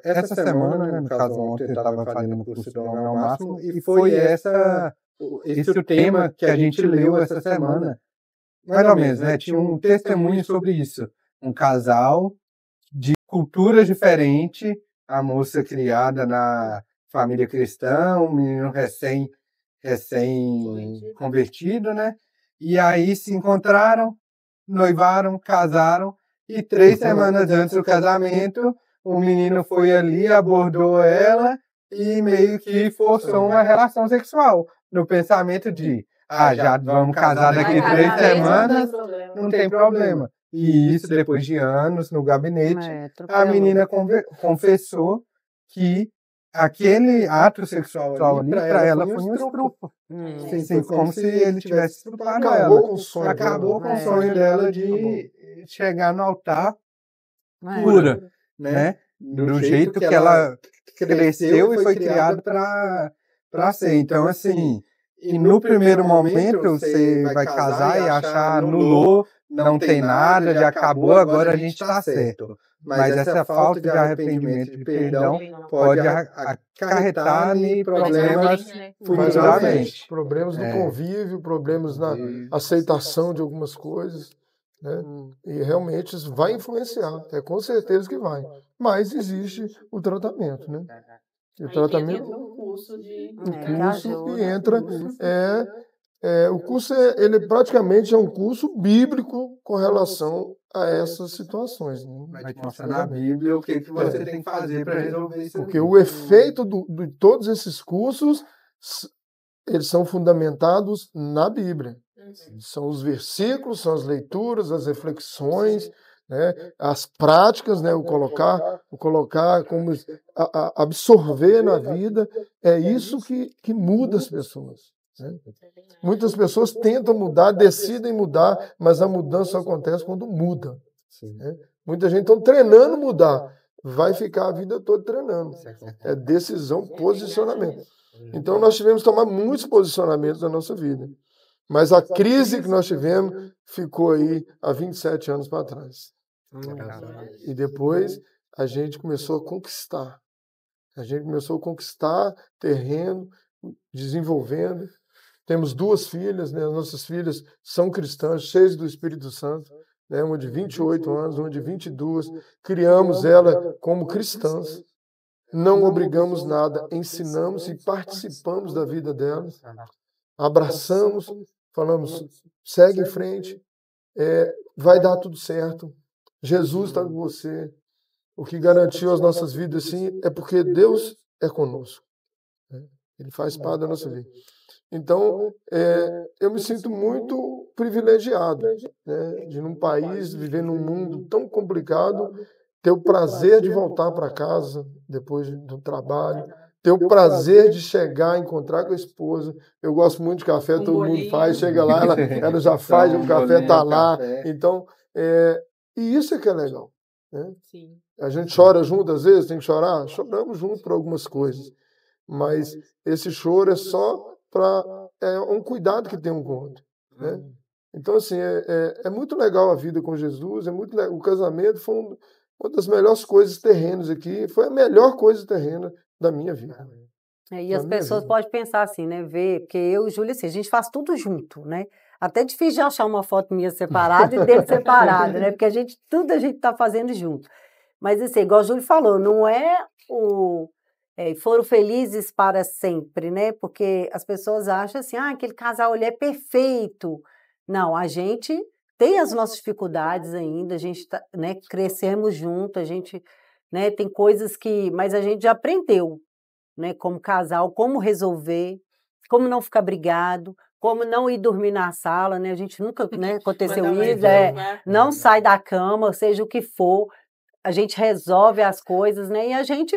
Essa semana, né, no caso ontem, eu estava fazendo o curso do Homem ao Máximo e foi esse o tema que a gente leu essa semana. Mais ou menos, né? Tinha um testemunho sobre isso. Um casal de culturas diferentes, a moça criada na família cristã, um menino recém-convertido, né? E aí se encontraram, noivaram, casaram, e 3 semanas antes do casamento, o menino foi ali, abordou ela e meio que forçou uma relação sexual, no pensamento de, já vamos casar daqui 3 semanas, não tem problema. E isso, depois de anos no gabinete, a menina confessou que aquele ato sexual ali, para ela, foi um estupro. Assim, como se ele tivesse estuprado ela. Acabou com o sonho dela de chegar no altar pura, né? Do jeito que ela cresceu e foi criada para ser. Então, assim, e no primeiro momento você vai casar e achar anulou, não tem nada, já acabou, agora a gente está certo. Mas essa falta de arrependimento, de perdão, pode acarretar em problemas futuramente. Problemas no convívio, problemas na aceitação de algumas coisas. Né? E realmente isso vai influenciar, com certeza que vai. mas existe o tratamento, né? E o tratamento, o curso de... que entra, o curso ele praticamente é um curso bíblico com relação a essas situações, né? Vai te mostrar na Bíblia o que você tem que fazer para resolver isso. Porque o efeito de todos esses cursos, eles são fundamentados na Bíblia. São os versículos, são as leituras, as reflexões, né, as práticas, né, o colocar como absorver na vida, é isso que muda as pessoas. Né? Muitas pessoas tentam mudar, decidem mudar, mas a mudança só acontece quando muda. Né? Muita gente está treinando mudar, vai ficar a vida toda treinando. É decisão, posicionamento. Então nós tivemos que tomar muitos posicionamentos na nossa vida. Mas a crise que nós tivemos ficou aí há 27 anos para trás. E depois a gente começou a conquistar. A gente começou a conquistar terreno, desenvolvendo. Temos 2 filhas, né? As nossas filhas são cristãs, cheias do Espírito Santo, né? Uma de 28 anos, uma de 22. Criamos ela como cristãs. Não obrigamos nada, ensinamos e participamos da vida delas. Abraçamos, falamos, segue em frente, vai dar tudo certo. Jesus está com você. O que garantiu as nossas vidas assim é porque Deus é conosco. Ele faz parte da nossa vida. Então, eu me sinto muito privilegiado, né, de num país, viver num mundo tão complicado, ter o prazer de voltar para casa depois do trabalho, ter o prazer de chegar, encontrar com a esposa. Eu gosto muito de café, todo mundo faz, chega lá, ela já faz, o café está lá. Então, e isso é que é legal. Né? Sim. A gente chora junto, às vezes, tem que chorar? Choramos junto por algumas coisas. Mas esse choro é só para um cuidado que tem um com o outro. Né? Então, assim, é muito legal a vida com Jesus, é muito legal. O casamento foi uma das melhores coisas terrenas aqui, foi a melhor coisa terrena da minha vida. E as pessoas podem pensar assim, né? Ver, porque eu e o Júlio, assim, a gente faz tudo junto, né? Até difícil de achar uma foto minha separada e dele separada, né? Porque tudo a gente está fazendo junto. Mas, assim, igual o Júlio falou, não foram felizes para sempre, né? Porque as pessoas acham assim, aquele casal ele é perfeito. Não, a gente tem as nossas dificuldades ainda, a gente né, crescemos junto, a gente, né, tem coisas mas a gente já aprendeu, né, como casal, como resolver, como não ficar brigado, como não ir dormir na sala, né? A gente nunca, né, aconteceu isso, não sai da cama, seja o que for, a gente resolve as coisas, né? E a gente,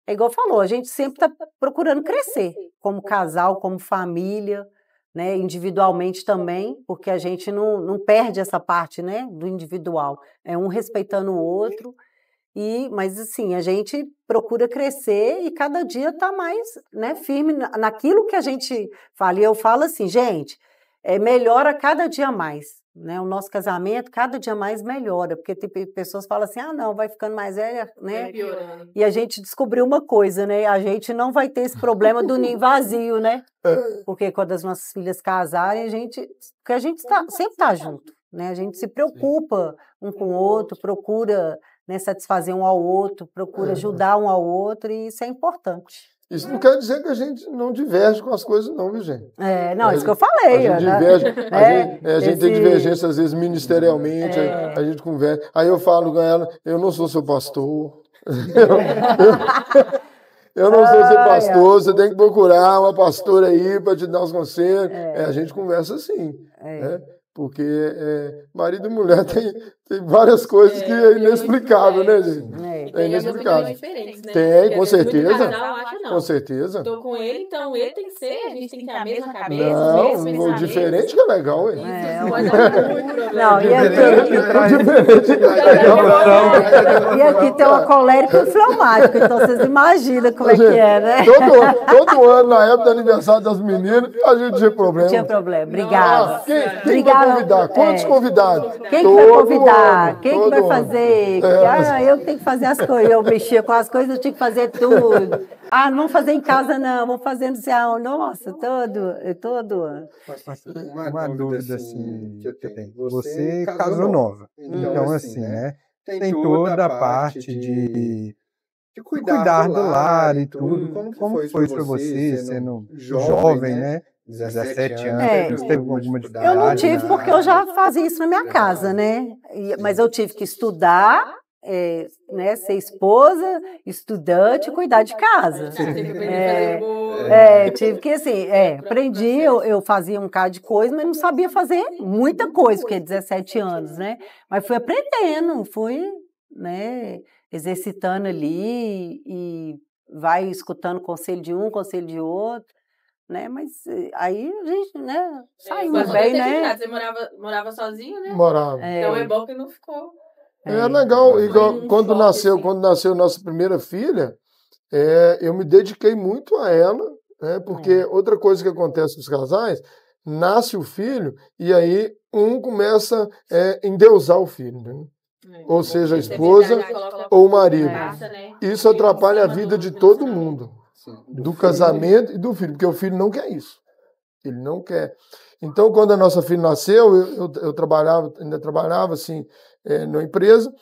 igual falou, a gente sempre está procurando crescer, como casal, como família, né, individualmente também, porque a gente não perde essa parte, né, do individual, é um respeitando o outro, mas assim, a gente procura crescer e cada dia está mais, né, firme naquilo que a gente fala. E eu falo assim, gente, melhora cada dia mais, né, o nosso casamento cada dia mais melhora, porque tem pessoas que falam assim, não, vai ficando mais velha, né, e a gente descobriu uma coisa, né, a gente não vai ter esse problema do ninho vazio, né, porque quando as nossas filhas casarem, porque a gente sempre está junto, né, a gente se preocupa um com o outro, procura, né, satisfazer um ao outro, procura ajudar um ao outro, e isso é importante. Isso não quer dizer que a gente não diverge com as coisas, não, viu, gente? Não, isso que eu falei. A gente diverge, a gente tem divergência, às vezes, ministerialmente, a gente conversa. Aí eu falo com ela, eu não sou seu pastor. Eu não sou seu pastor, você tem que procurar uma pastora aí para te dar uns conselhos. A gente conversa assim, né? Porque marido e mulher tem várias coisas que é inexplicável, né, gente? É inexplicável. Tem, com certeza. Com certeza. Estou com ele, então ele tem que ser, a gente tem que ter a mesma cabeça. Não, o diferente que é legal, hein? Não, e aqui tem uma colérica inflamática, então vocês imaginam como é que é, né? Todo ano, na época do aniversário das meninas, a gente tinha problema. Tinha problema, obrigada. Quem vai convidar? Quantos convidados? Quem que vai convidar? Quem que vai fazer? Eu tenho que fazer as coisas. Eu mexia com as coisas, eu tinha que fazer tudo. Não vou fazer em casa, não. Vou fazer no céu. Nossa, todo ano. Uma dúvida, assim, que eu tenho. Você casou nova. Então, assim, né? tem toda a parte de cuidar do lar e tudo. Como foi para você, sendo jovem, né? 17 anos, teve alguma dificuldade? Eu não tive, porque eu já fazia isso na minha casa, né? Mas eu tive que estudar, né? Ser esposa, estudante e cuidar de casa. Tive que, assim, aprendi, eu fazia um bocado de coisa, mas não sabia fazer muita coisa, porque 17 anos, né? Mas fui aprendendo, fui, né, exercitando ali e vai escutando conselho de um, conselho de outro, né? Mas aí a gente, né, saiu bem, né? Você morava sozinho, né? Morava. Então é bom que não ficou. É legal, igual quando nasceu nossa primeira filha, eu me dediquei muito a ela, né? Porque outra coisa que acontece com os casais, nasce o filho e aí um começa a endeusar o filho, né? Ou seja, a esposa ou o marido. Isso atrapalha a vida de todo mundo, do casamento e do filho, porque o filho não quer isso. Ele não quer. Então, quando a nossa filha nasceu, eu ainda trabalhava assim, numa empresa,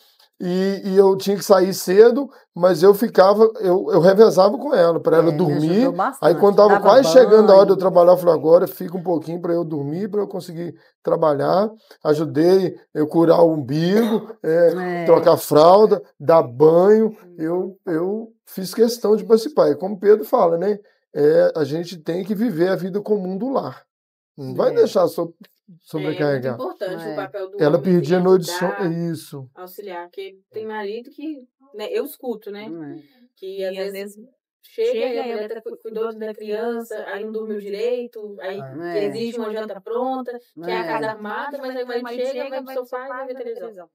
e eu tinha que sair cedo, mas eu revezava com ela, para ela dormir. Aí, quando estava quase chegando a hora de eu trabalhar, eu falei, agora fica um pouquinho para eu dormir, para eu conseguir trabalhar. Ajudei eu curar o umbigo, trocar fralda, dar banho. Eu fiz questão de participar. E como o Pedro fala, né? A gente tem que viver a vida comum do lar. Não vai deixar sobrecarregar. É muito importante o papel do Ela homem, perdia assim, noite de sono. Isso. auxiliar, porque tem marido que, né, eu escuto, né? Que às vezes chega e a mulher cuidou da criança, aí não dormiu direito, aí que exige uma janta pronta, quer a casa arrumada, mas aí o marido chega, vai pro sofá e vai ver televisão.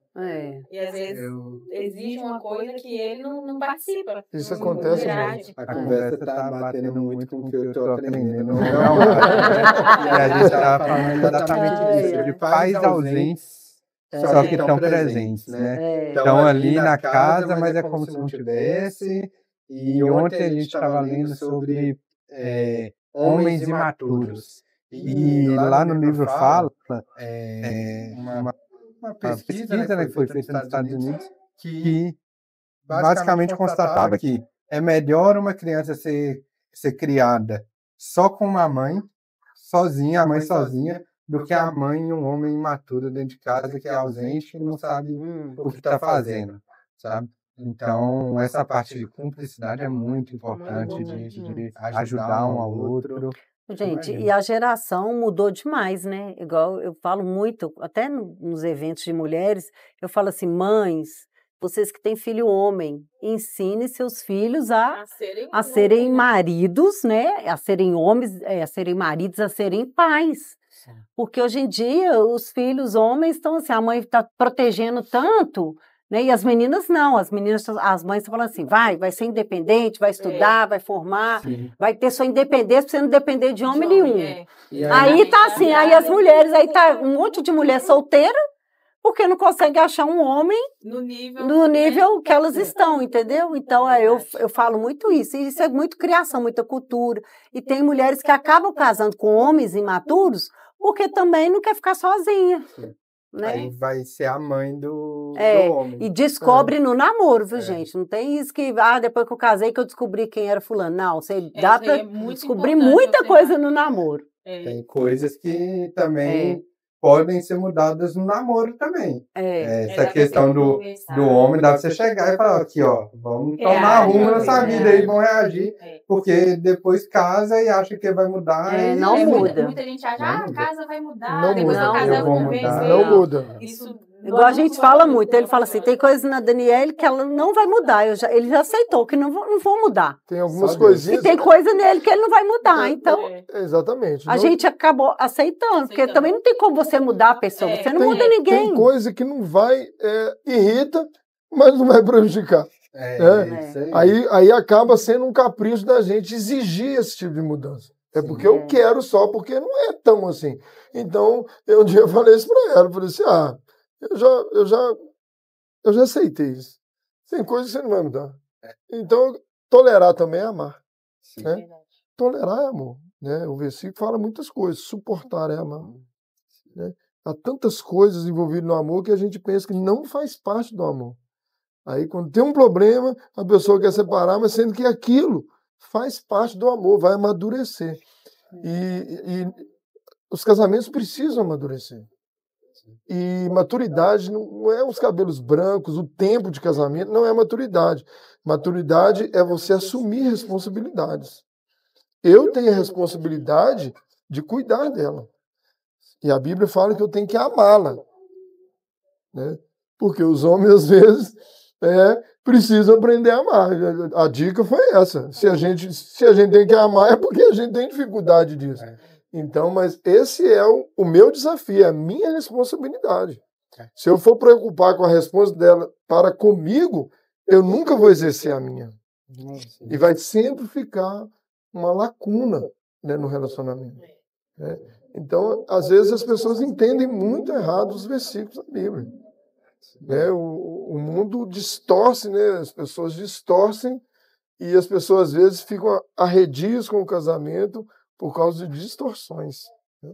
E às vezes exige uma coisa que ele não participa. Isso acontece muito. A conversa tá batendo muito com o que eu tô aprendendo. E a gente tá falando exatamente isso, de pais ausentes, só que estão presentes, né? Estão ali na casa, mas é como se não tivesse. E ontem a gente estava lendo sobre homens imaturos. E lá no livro fala uma pesquisa, né, que foi feita nos Estados Unidos, que basicamente constatava que é melhor uma criança ser criada só com uma mãe, sozinha, a mãe sozinha, do que a mãe e um homem imaturo dentro de casa que é ausente e não sabe o que está fazendo, sabe? Então, essa parte de cumplicidade é muito importante, de ajudar um ao outro. Gente, e a geração mudou demais, né? Igual eu falo muito, até nos eventos de mulheres, eu falo assim, mães, vocês que têm filho homem, ensine seus filhos a serem maridos, né? A serem homens, a serem maridos, a serem pais. Porque hoje em dia os filhos homens estão assim, a mãe está protegendo tanto, né? E as meninas não, as mães estão falando assim, vai ser independente, vai estudar, vai formar, vai ter sua independência para você não depender de homem nenhum. Aí tá assim, aí as mulheres, aí tá um monte de mulher solteira, porque não consegue achar um homem no nível que elas estão, entendeu? Então, eu falo muito isso. E isso é muito criação, muita cultura. E tem mulheres que acabam casando com homens imaturos porque também não quer ficar sozinha. Né? Aí vai ser a mãe do homem. E descobre no namoro, viu, gente? Não tem isso que, depois que eu casei que eu descobri quem era fulano. Não, você dá para descobrir muita coisa no namoro. Tem coisas que também podem ser mudadas no namoro também. Essa questão do homem, dá pra você chegar e falar, aqui, ó, vamos tomar rumo nessa vida aí, vamos reagir, porque depois casa e acha que vai mudar. Não muda. Muita gente acha, a casa vai mudar, não depois muda. a casa vai convencer. Não muda. Isso igual a gente fala muito, ele fala assim, tem coisas na Daniele que ela não vai mudar, ele já aceitou que não vão mudar. Tem algumas coisinhas... E tem coisa nele que ele não vai mudar, então... Exatamente. A gente acabou aceitando, porque também não tem como você mudar a pessoa, você não muda ninguém. Tem coisa que não vai, irrita, mas não vai prejudicar. Aí acaba sendo um capricho da gente exigir esse tipo de mudança. Porque eu quero só, porque não é tão assim. Então, um dia eu falei isso para ela, eu falei assim, eu já aceitei isso. Tem coisa que você não vai mudar. Então, tolerar também é amar. Né? Tolerar é amor. Né? O versículo fala muitas coisas. Suportar é amar. Né? há tantas coisas envolvidas no amor que a gente pensa que não faz parte do amor. Aí, quando tem um problema, a pessoa quer separar, mas sendo que aquilo faz parte do amor, vai amadurecer. E os casamentos precisam amadurecer. E maturidade não é os cabelos brancos, o tempo de casamento, não é maturidade. Maturidade é você assumir responsabilidades. Eu tenho a responsabilidade de cuidar dela. E a Bíblia fala que eu tenho que amá-la. Né? Porque os homens, às vezes, precisam aprender a amar. A dica foi essa. Se a gente tem que amar, é porque a gente tem dificuldade disso. Então, mas esse é o meu desafio, é a minha responsabilidade. Se eu for preocupar com a resposta dela para comigo, eu nunca vou exercer a minha. E vai sempre ficar uma lacuna, né, no relacionamento. Né? Então, às vezes as pessoas entendem muito errado os versículos da Bíblia. Né? O mundo distorce, né? As pessoas distorcem e as pessoas às vezes ficam arredias com o casamento por causa de distorções. Né?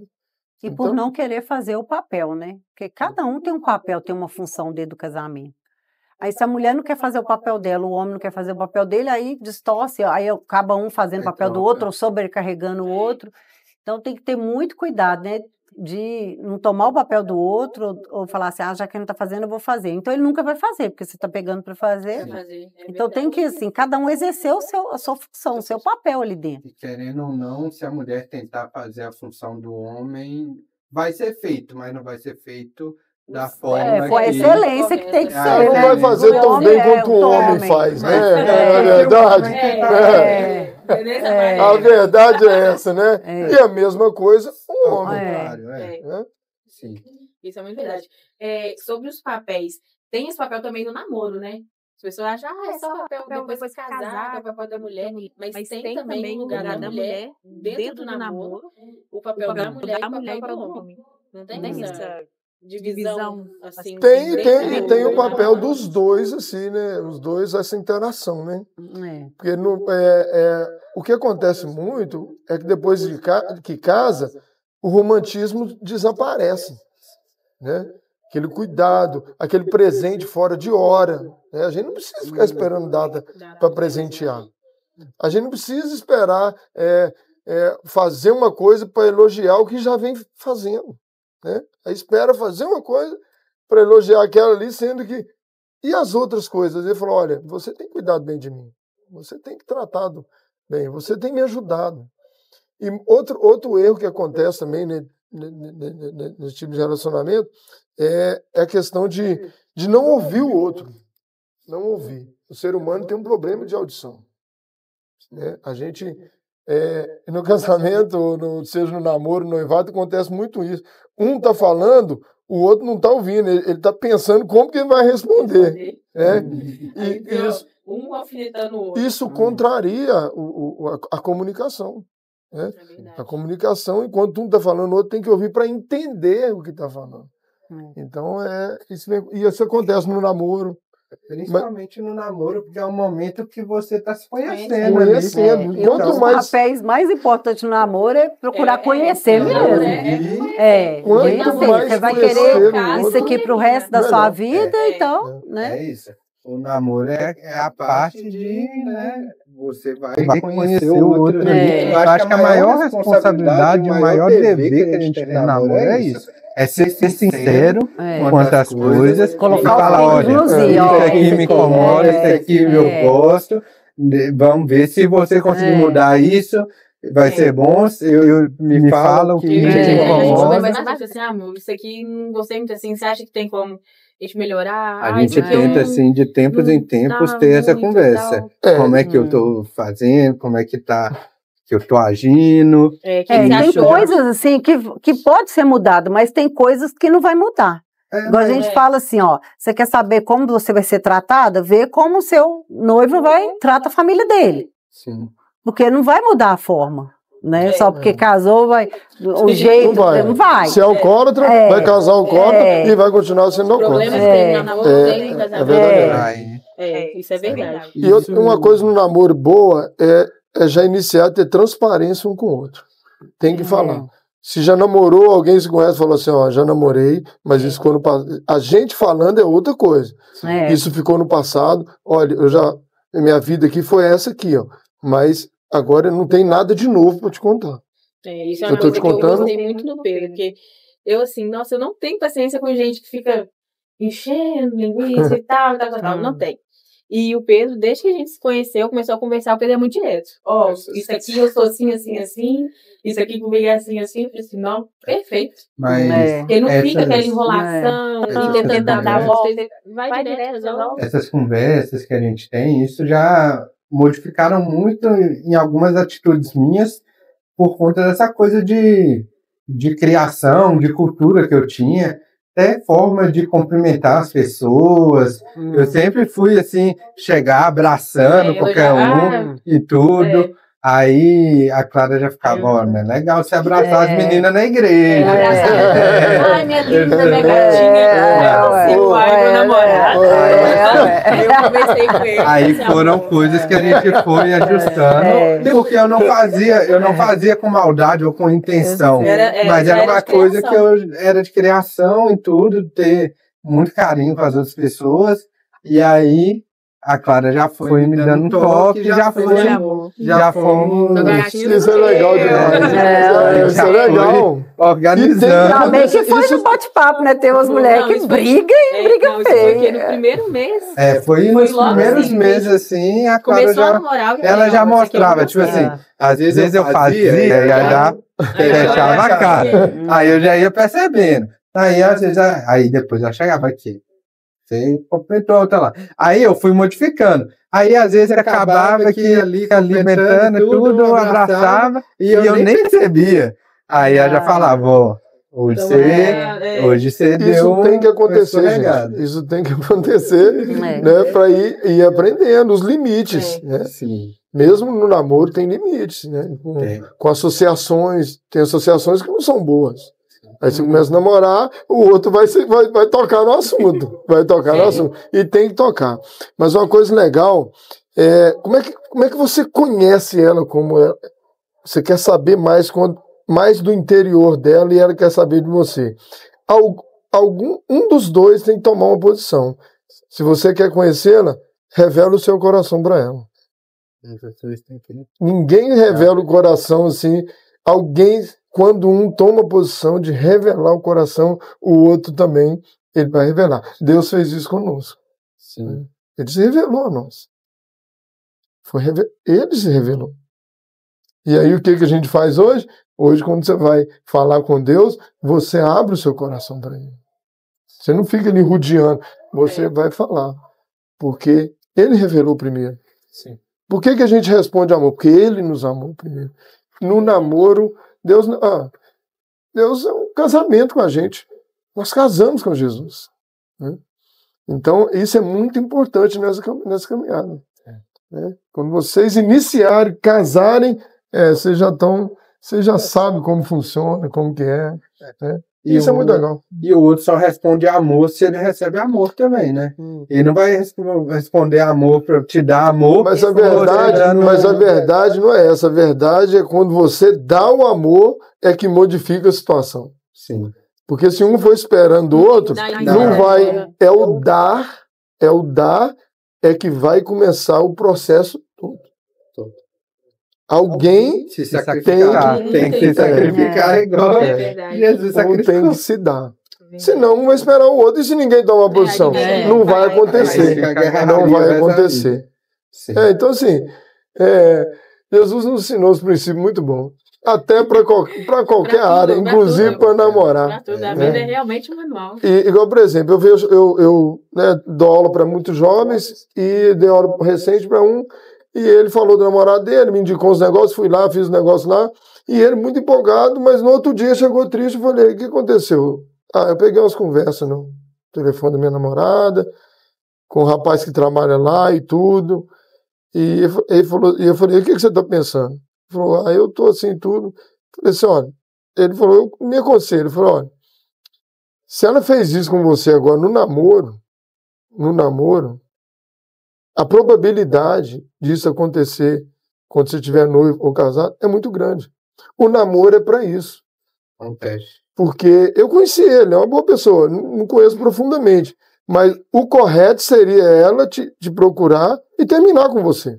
E por não querer fazer o papel, né? Porque cada um tem um papel, tem uma função dentro do casamento. Aí se a mulher não quer fazer o papel dela, o homem não quer fazer o papel dele, aí distorce, aí acaba um fazendo o papel do outro, ou sobrecarregando o outro. Então tem que ter muito cuidado, né? De não tomar o papel do outro, ou falar assim, já que ele não está fazendo, eu vou fazer. Então ele nunca vai fazer, porque você está pegando para fazer. Então tem que, assim, cada um exercer a sua função, o seu papel ali dentro. E querendo ou não, se a mulher tentar fazer a função do homem, vai ser feito, mas não vai ser feito da forma com a excelência que tem que ser. Não vai fazer tão bem quanto o homem faz, né? É verdade. A verdade é essa, né? E a mesma coisa o homem. Sim. Isso é muito verdade. Sobre os papéis, tem esse papel também no namoro, né? As pessoas acham, é só papel depois de casar, é o papel da mulher. Mas tem também o lugar da mulher dentro do namoro, o papel da mulher e o papel do homem. Não tem essa divisão assim? Tem o papel dos dois, assim, né? Os dois, essa interação, né? Porque o que acontece muito é que depois que casa, o romantismo desaparece, né? Aquele cuidado, aquele presente fora de hora. Né? A gente não precisa ficar esperando data para presentear. A gente não precisa esperar fazer uma coisa para elogiar o que já vem fazendo. Né? Aí espera fazer uma coisa para elogiar aquela ali, sendo que... E as outras coisas? Ele falou, olha, você tem cuidado bem de mim. Você tem que tratado bem. Você tem me ajudado. E outro erro que acontece também, né, nesse tipo de relacionamento é a questão de não ouvir o outro. Não ouvir. O ser humano tem um problema de audição. Né? A gente... no casamento, seja no namoro, no noivado, acontece muito isso. Um está falando, o outro não está ouvindo, ele está pensando como que ele vai responder. Um alfinetando o outro. Isso contraria a comunicação. Né? A comunicação, enquanto um está falando, o outro tem que ouvir para entender o que está falando. Então, isso acontece no namoro. Principalmente no namoro, porque é um momento que você está se conhecendo. Quanto um dos papéis mais importantes no namoro é procurar conhecer mesmo. Você vai querer isso aqui para o resto da sua vida, então, né? É isso. O namoro é a parte de, né, você vai conhecer o outro. Eu acho que a maior responsabilidade, o maior dever que a gente tem no namoro é isso. É ser sincero quanto às coisas, colocar e falar, olha, isso aqui me incomoda, isso aqui eu gosto, vamos ver se você conseguir mudar isso, vai ser bom, me fala o que te incomoda. Mas assim, amor, isso aqui não gostei muito assim, você acha que tem como a gente melhorar? A gente tenta, assim, de tempos em tempos, ter essa conversa. Como é que eu tô fazendo, como é que tá... que eu estou agindo. Tem coisas assim que pode ser mudado, mas tem coisas que não vai mudar. Igual a gente fala assim, ó, você quer saber como você vai ser tratada? Vê como o seu noivo trata a família dele. Sim. Porque não vai mudar a forma. Né? Só porque casou, o jeito não vai. Se é alcoólatra, vai casar alcoólatra e vai continuar sendo alcoólatra. O problema é que tem namoro, tem casamento. Isso é verdade. E uma coisa no namoro boa é já iniciar a ter transparência um com o outro. Tem que falar. Se já namorou, alguém se conhece e falou assim, ó, já namorei, mas isso ficou no passado. A gente falando é outra coisa. Isso ficou no passado. Olha, minha vida aqui foi essa aqui, ó. Mas agora não tem nada de novo para te contar. Isso é uma coisa que eu gostei muito do Pedro, porque eu, assim, nossa, eu não tenho paciência com gente que fica enchendo linguiça e tal. Não tem. E o Pedro, desde que a gente se conheceu, começou a conversar, o Pedro é muito direto. Isso aqui eu sou assim, assim, assim. Isso aqui comigo é assim, assim. Eu falei assim, não, perfeito. Mas ele não fica aquela enrolação, tentando dar a volta. Vai direto, essas conversas que a gente tem, isso já modificaram muito em algumas atitudes minhas por conta dessa coisa de criação, de cultura que eu tinha. Até forma de cumprimentar as pessoas. Eu sempre fui, assim, chegar abraçando qualquer um e tudo. Aí a Clara já ficava, ó, não é legal você abraçar as meninas na igreja. Ai, minha linda, minha gatinha. Meu namorado. Eu conversei com ele. Aí foram coisas que a gente foi ajustando, porque eu não fazia com maldade ou com intenção, mas era uma coisa que eu era de criação e tudo, ter muito carinho com as outras pessoas, e aí a Clara já foi me dando um toque, já fomos. Isso é legal demais. Isso é legal. Organizando. Também que foi no bate-papo, né? Tem umas mulheres que brigam e brigam feio. No primeiro mês. Foi nos primeiros meses, assim, a Clara ela já mostrava, tipo assim, às vezes eu fazia e aí já fechava a cara. Aí eu já ia percebendo. Aí, às vezes, aí depois ela chegava aqui. Você completou outra lá. Aí eu fui modificando. Aí às vezes acabava que ali alimentando tudo, abraçava e eu nem percebia. Aí eu já falava, ó, hoje você deu. Isso tem que acontecer, gente. Isso tem que acontecer, né? Para ir aprendendo os limites. Né? Sim. Mesmo no namoro tem limites, né? Com associações, tem associações que não são boas. Aí você começa a namorar, o outro vai tocar no assunto. Vai tocar no assunto. E tem que tocar. Mas uma coisa legal como é que você conhece ela como ela? Você quer saber mais do interior dela e ela quer saber de você. Um dos dois tem que tomar uma posição. Se você quer conhecê-la, revela o seu coração para ela. Ninguém revela o coração assim. Quando um toma a posição de revelar o coração, o outro também, ele vai revelar. Deus fez isso conosco. Sim. Ele se revelou a nós. Ele se revelou. E aí o que a gente faz hoje? Hoje, quando você vai falar com Deus, você abre o seu coração para ele. Você não fica ali rodeando. Você vai falar. Porque ele revelou primeiro. Sim. Por que a gente responde amor? Porque ele nos amou primeiro. No namoro, Deus é um casamento com a gente. Nós casamos com Jesus. Né? Então, isso é muito importante nessa caminhada. Né? Quando vocês iniciarem, casarem, você já sabe como funciona, como que é. Né? Isso é muito legal. E o outro só responde amor se ele recebe amor também, né? Ele não vai responder amor para te dar amor. Mas a verdade não é essa. A verdade é quando você dá o amor é que modifica a situação. Sim. Porque se um for esperando o outro, não vai. É o dar que vai começar o processo todo. Alguém se sacrificar. Tem que se sacrificar igual Jesus sacrificou. Tem que se dar. Senão um vai esperar o outro. E se ninguém tomar uma posição? Não vai acontecer. Não vai acontecer. Então, assim, Jesus nos ensinou os princípios muito bons. Até para qualquer área, inclusive para namorar. A vida é realmente um manual. Igual, por exemplo, eu dou aula para muitos jovens e dei aula recente para um. E ele falou do namorado dele, me indicou os negócios, fui lá, fiz os negócios lá. E ele muito empolgado, mas no outro dia chegou triste. Eu falei, o que aconteceu? Eu peguei umas conversas no telefone da minha namorada, com o rapaz que trabalha lá e tudo. E eu falei, o que você está pensando? Ele falou, eu estou assim tudo. Eu falei assim, olha, ele falou, eu me aconselho. Ele falou, olha, se ela fez isso com você agora no namoro, a probabilidade disso acontecer quando você estiver noivo ou casado é muito grande. O namoro é para isso. Um teste. Porque eu conheci ele, é uma boa pessoa, não conheço profundamente. Mas o correto seria ela te procurar e terminar com você.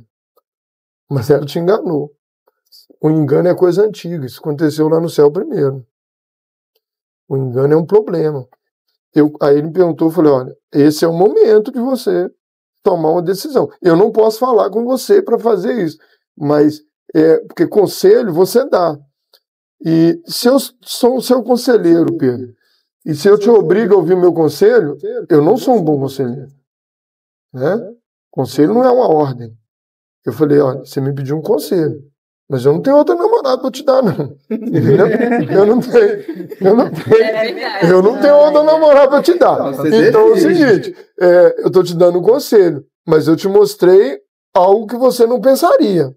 Mas ela te enganou. O engano é coisa antiga, isso aconteceu lá no céu primeiro. O engano é um problema. Aí ele me perguntou, eu falei, olha, esse é o momento de você tomar uma decisão. Eu não posso falar com você para fazer isso, mas porque conselho você dá. E se eu sou o seu conselheiro, Pedro, e se eu te obrigo a ouvir meu conselho, eu não sou um bom conselheiro. Né? Conselho não é uma ordem. Eu falei, olha, você me pediu um conselho, mas eu não tenho outra namorada para te dar, não. Eu não tenho outra namorada para te dar. Então é o seguinte, eu estou te dando um conselho, mas eu te mostrei algo que você não pensaria.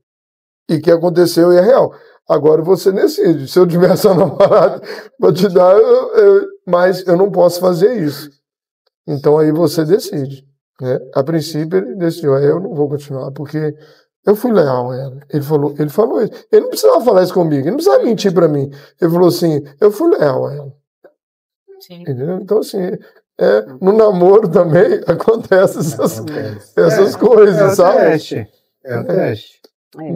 E que aconteceu e é real. Agora você decide. Se eu tivesse uma namorada para te dar, mas eu não posso fazer isso. Então aí você decide. Né? A princípio ele decidiu, eu não vou continuar, porque eu fui leal a ela. Ele falou isso. Ele não precisava falar isso comigo, ele não precisava mentir para mim. Ele falou assim, eu fui leal a ela. Sim. Entendeu? Então assim, no namoro também acontecem essas coisas, sabe? É o teste.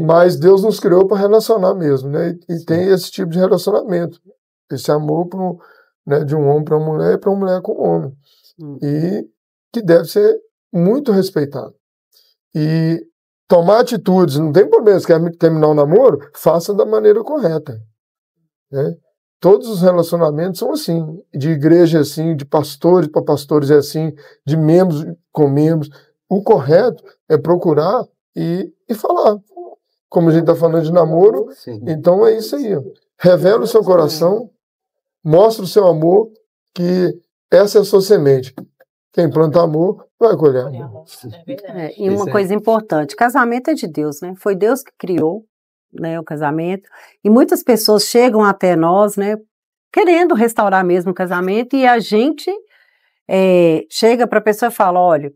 Mas Deus nos criou para relacionar mesmo, né? E tem esse tipo de relacionamento. Esse amor né, de um homem para uma mulher e para uma mulher com um homem. E que deve ser muito respeitado. E tomar atitudes, não tem problema, se quer terminar o namoro, faça da maneira correta. Né? Todos os relacionamentos são assim. De igreja é assim, de pastores para pastores é assim, de membros com membros. O correto é procurar e falar. Como a gente está falando de namoro, então é isso aí. Ó. Revela o seu coração, mostra o seu amor, que essa é a sua semente. Quem planta amor, vai colher amor. E uma coisa importante, casamento é de Deus, né? Foi Deus que criou, né, o casamento. E muitas pessoas chegam até nós, né, querendo restaurar mesmo o casamento, e a gente chega para a pessoa e fala, olha,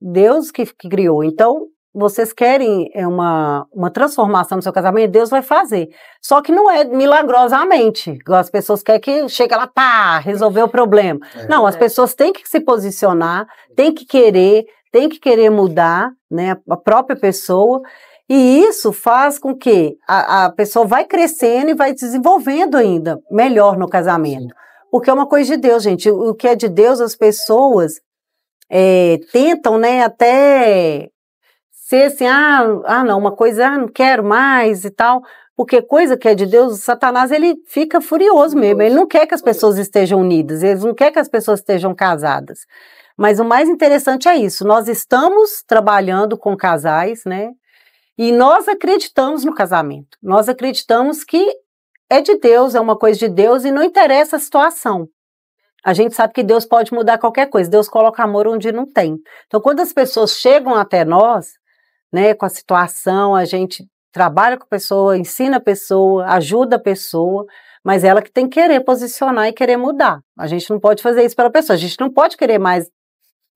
Deus que criou, então vocês querem uma transformação no seu casamento, Deus vai fazer. Só que não é milagrosamente. As pessoas querem que chegue lá, pá, resolver o problema. Não, as pessoas têm que se posicionar, têm que querer mudar, né, a própria pessoa. E isso faz com que a pessoa vai crescendo e vai desenvolvendo ainda melhor no casamento. Porque é uma coisa de Deus, gente. O que é de Deus, as pessoas tentam, né, até ser assim, não, uma coisa, não quero mais e tal, porque coisa que é de Deus, Satanás, ele fica furioso mesmo, ele não quer que as pessoas estejam unidas, ele não quer que as pessoas estejam casadas. Mas o mais interessante é isso, nós estamos trabalhando com casais, né, e nós acreditamos no casamento, nós acreditamos que é de Deus, é uma coisa de Deus e não interessa a situação. A gente sabe que Deus pode mudar qualquer coisa, Deus coloca amor onde não tem. Então, quando as pessoas chegam até nós, né, com a situação, a gente trabalha com a pessoa, ensina a pessoa, ajuda a pessoa, mas ela que tem que querer posicionar e querer mudar. A gente não pode fazer isso pela pessoa, a gente não pode querer mais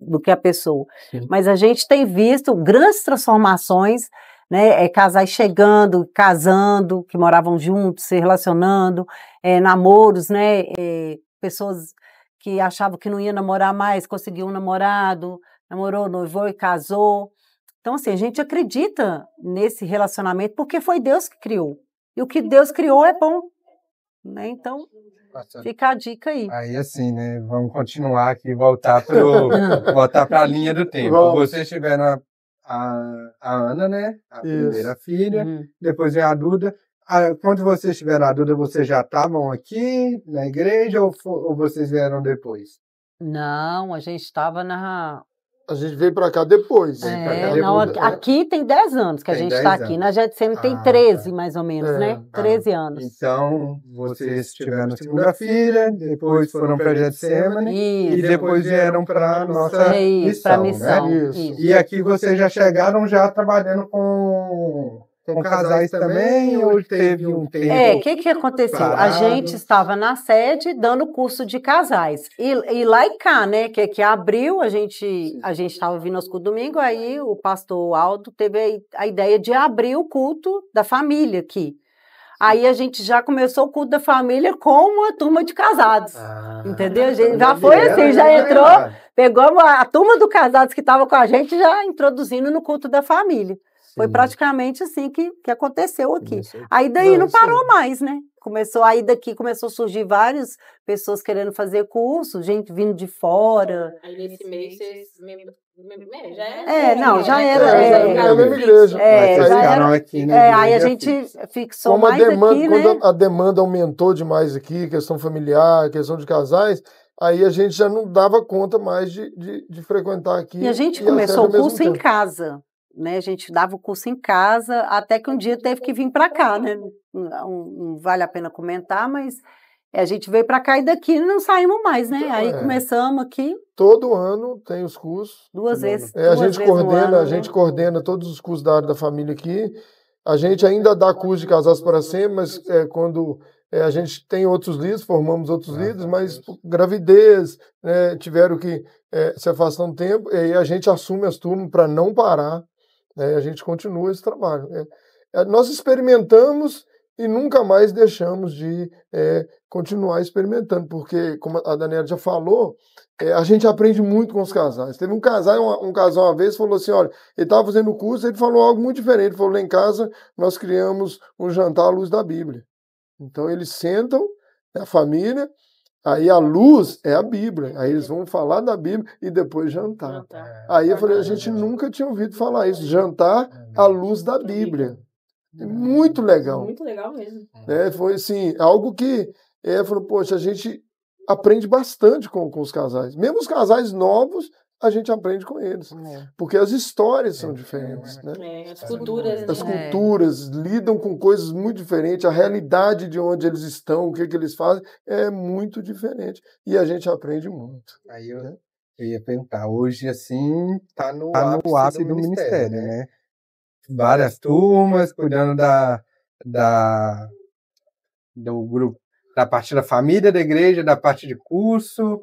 do que a pessoa. Sim. Mas a gente tem visto grandes transformações, né, casais chegando, casando, que moravam juntos, se relacionando, namoros, né, pessoas que achavam que não ia namorar mais, conseguiu um namorado, namorou, noivou e casou. Então, assim, a gente acredita nesse relacionamento porque foi Deus que criou. E o que Deus criou é bom. Né? Então, fica a dica aí. Aí, assim, né? Vamos continuar aqui, voltar para a linha do tempo. Vocês tiveram a Ana, né? A primeira filha. Depois veio a Duda. Quando vocês tiveram a Duda, vocês já estavam aqui na igreja ou vocês vieram depois? Não, a gente estava na... A gente veio para cá depois. Aqui tem 10 anos que a gente está aqui. Na GSM tem 13, mais ou menos, né? 13 anos. Então, vocês tiveram a segunda filha, depois foram para a GSM e depois vieram para a nossa missão, né? E aqui vocês já chegaram já trabalhando com casais também, ou teve um tempo... O que aconteceu? Parado? A gente estava na sede dando curso de casais. E lá e cá, né? Que abriu, a gente estava vindo aos cultos domingo, aí o pastor Aldo teve a ideia de abrir o culto da família aqui. Aí a gente já começou o culto da família com uma turma de casados. Entendeu? A gente já foi assim, já entrou, pegou a turma dos casados que estava com a gente, já introduzindo no culto da família. Foi praticamente assim que aconteceu aqui. Aí daí não parou mais, né? Aí daqui começou a surgir várias pessoas querendo fazer curso, gente vindo de fora. Aí nesse mês vocês já era a mesma igreja. Aí a gente fixou como mais aqui, né? Quando a demanda aumentou demais aqui, questão familiar, questão de casais, aí a gente já não dava conta mais de frequentar aqui. E a gente começou o curso em casa. Né, a gente dava o curso em casa, até que um dia teve que vir para cá, né? Não vale a pena comentar, mas a gente veio para cá e daqui não saímos mais, né? Então, aí começamos aqui. Todo ano tem os cursos. Duas vezes. A gente coordena todos os cursos da área da família aqui. A gente ainda dá curso de Casados para Sempre, mas quando a gente tem outros líderes, formamos outros líderes, mas gravidez, né, tiveram que se afastar um tempo, e a gente assume as turmas para não parar. A gente continua esse trabalho. Nós experimentamos e nunca mais deixamos de continuar experimentando, porque, como a Daniela já falou, a gente aprende muito com os casais. Teve um casal uma vez falou assim, olha, ele estava fazendo o curso, ele falou algo muito diferente. Ele falou, lá em casa nós criamos um jantar à luz da Bíblia. Então eles sentam, a família, aí a luz é a Bíblia. Aí eles vão falar da Bíblia e depois jantar. Aí eu falei, a gente nunca tinha ouvido falar isso. Jantar à luz da Bíblia. Muito legal. Muito legal mesmo. Foi assim, algo que falou, poxa, a gente aprende bastante com os casais. Mesmo os casais novos, a gente aprende com eles. Porque as histórias são diferentes. Né? As culturas. As culturas lidam com coisas muito diferentes. A realidade de onde eles estão, o que eles fazem, é muito diferente. E a gente aprende muito. Aí eu ia perguntar, hoje assim, tá no ápice do ministério, né? Várias turmas, cuidando do grupo, da parte da família, da igreja, da parte de curso,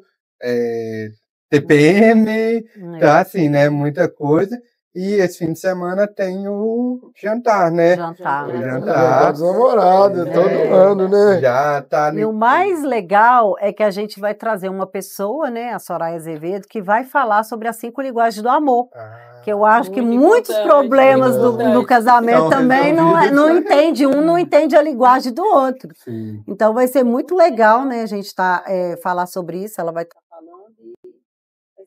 TPM, tá assim, né? Muita coisa. E esse fim de semana tem o jantar, né? Jantar dos namorados, todo ano, né? Já tá. E o mais legal é que a gente vai trazer uma pessoa, né? A Soraya Azevedo, que vai falar sobre as 5 linguagens do amor. Que eu acho que muitos problemas do casamento também não entende, um não entende a linguagem do outro. Sim. Então vai ser muito legal, né? A gente falar sobre isso, ela vai estar falando e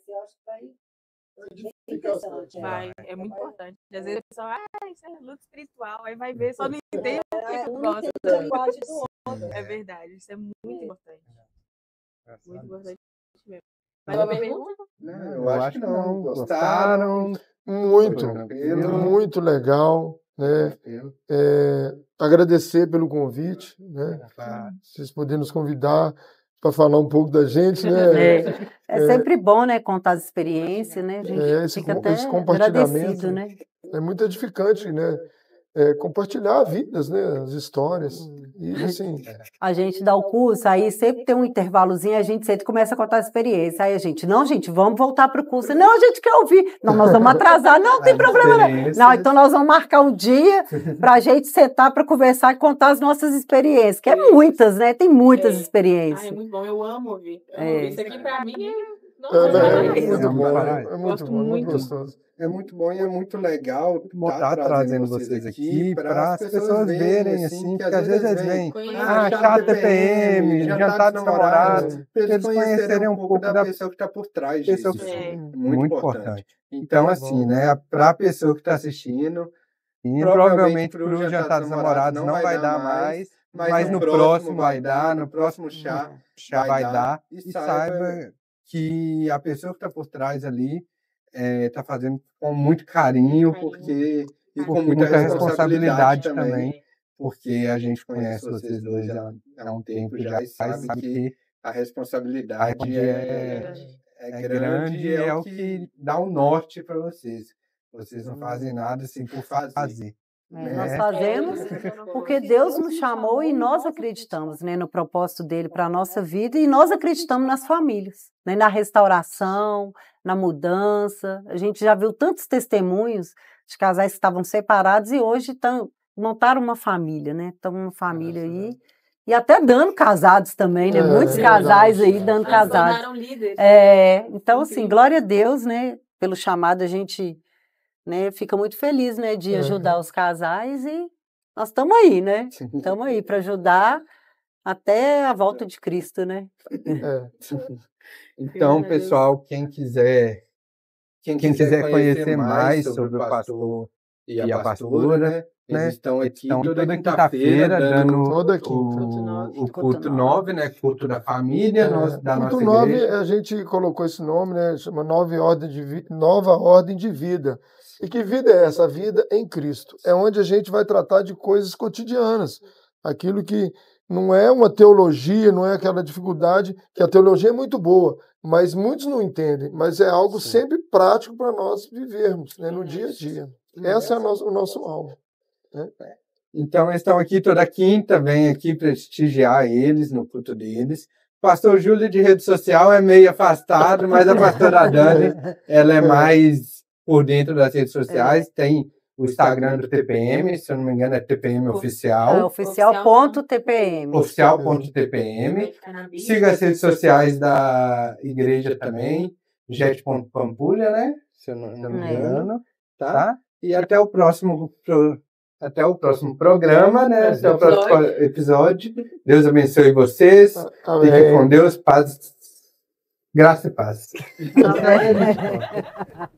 eu acho que vai. É muito importante. Às vezes a pessoa, isso é luta espiritual, aí vai ver, só não entende o que gosta da linguagem do outro. É verdade, isso é muito importante. Muito importante mesmo. Mais uma pergunta? Não, eu acho que não. Gostaram? Muito legal, né? Agradecer pelo convite, né? Vocês poderem nos convidar para falar um pouco da gente, né? É sempre bom, né, contar as experiências, né? A gente fica até agradecido, né? É muito edificante, né? Compartilhar vidas, né? As histórias. E assim. A gente dá o curso, aí sempre tem um intervalozinho, a gente sempre começa a contar a experiência. Aí a gente, não, gente, vamos voltar para o curso. Não, a gente quer ouvir. Não, nós vamos atrasar. Não, tem problema não. Não, então nós vamos marcar um dia para a gente sentar para conversar e contar as nossas experiências, que é muitas, né? Tem muitas experiências. É muito bom, eu amo ouvir. Isso aqui para mim é muito bom, muito gostoso. É muito bom e é muito legal estar trazendo vocês aqui para as pessoas verem, assim, porque às vezes eles vêm, chá TPM, jantar dos namorados, para eles conhecerem um pouco da pessoa que está por trás disso. Muito importante. Então, assim, né, para a pessoa que está assistindo, provavelmente para o jantar dos namorados não vai dar mais, mas no próximo vai dar, no próximo chá vai dar, e saiba que a pessoa que está por trás ali está fazendo com muito carinho, e com muita responsabilidade também, porque a gente conhece vocês dois há um tempo já e sabe que a responsabilidade é grande e é o que dá o norte para vocês. Vocês não fazem nada assim por fazer. Nós fazemos porque Deus nos chamou e nós acreditamos, né, no propósito dele para a nossa vida, e nós acreditamos nas famílias, né, na restauração, na mudança. A gente já viu tantos testemunhos de casais que estavam separados e hoje estão montaram uma família, né? Estamos uma família aí. E até dando casados também, né? Muitos casais aí dando casados. Se tornaram líderes. Então, assim, glória a Deus, né? Pelo chamado, a gente, né, fica muito feliz, né? De ajudar os casais e nós estamos aí, né? Estamos aí para ajudar até a volta de Cristo, né? Então, pessoal, quem quiser conhecer mais sobre o pastor e a pastora, né? Eles estão aqui toda quinta-feira dando o culto 9, né? Culto da família, da nossa culto 9, igreja. a gente colocou esse nome, né? Chama Nova Ordem de Vida. E que vida é essa? A vida em Cristo. É onde a gente vai tratar de coisas cotidianas. Aquilo que não é uma teologia, não é aquela dificuldade, que a teologia é muito boa, mas muitos não entendem. Mas é algo sempre prático para nós vivermos, né? No dia a dia. Esse é o nosso alvo. Então, eles estão aqui toda quinta, vem aqui prestigiar eles no culto deles. O pastor Júlio de rede social é meio afastado, mas a pastora Dani, ela é mais por dentro das redes sociais. Tem o Instagram do TPM, se eu não me engano é TPM Oficial. Oficial.tpm. Oficial.tpm. Siga as redes sociais da igreja também, jet.pampulha, né? Se eu não me engano. Tá? E até o próximo programa, né? Até o próximo episódio. Deus abençoe vocês. Fiquem com Deus. Paz, graça e paz. Amém.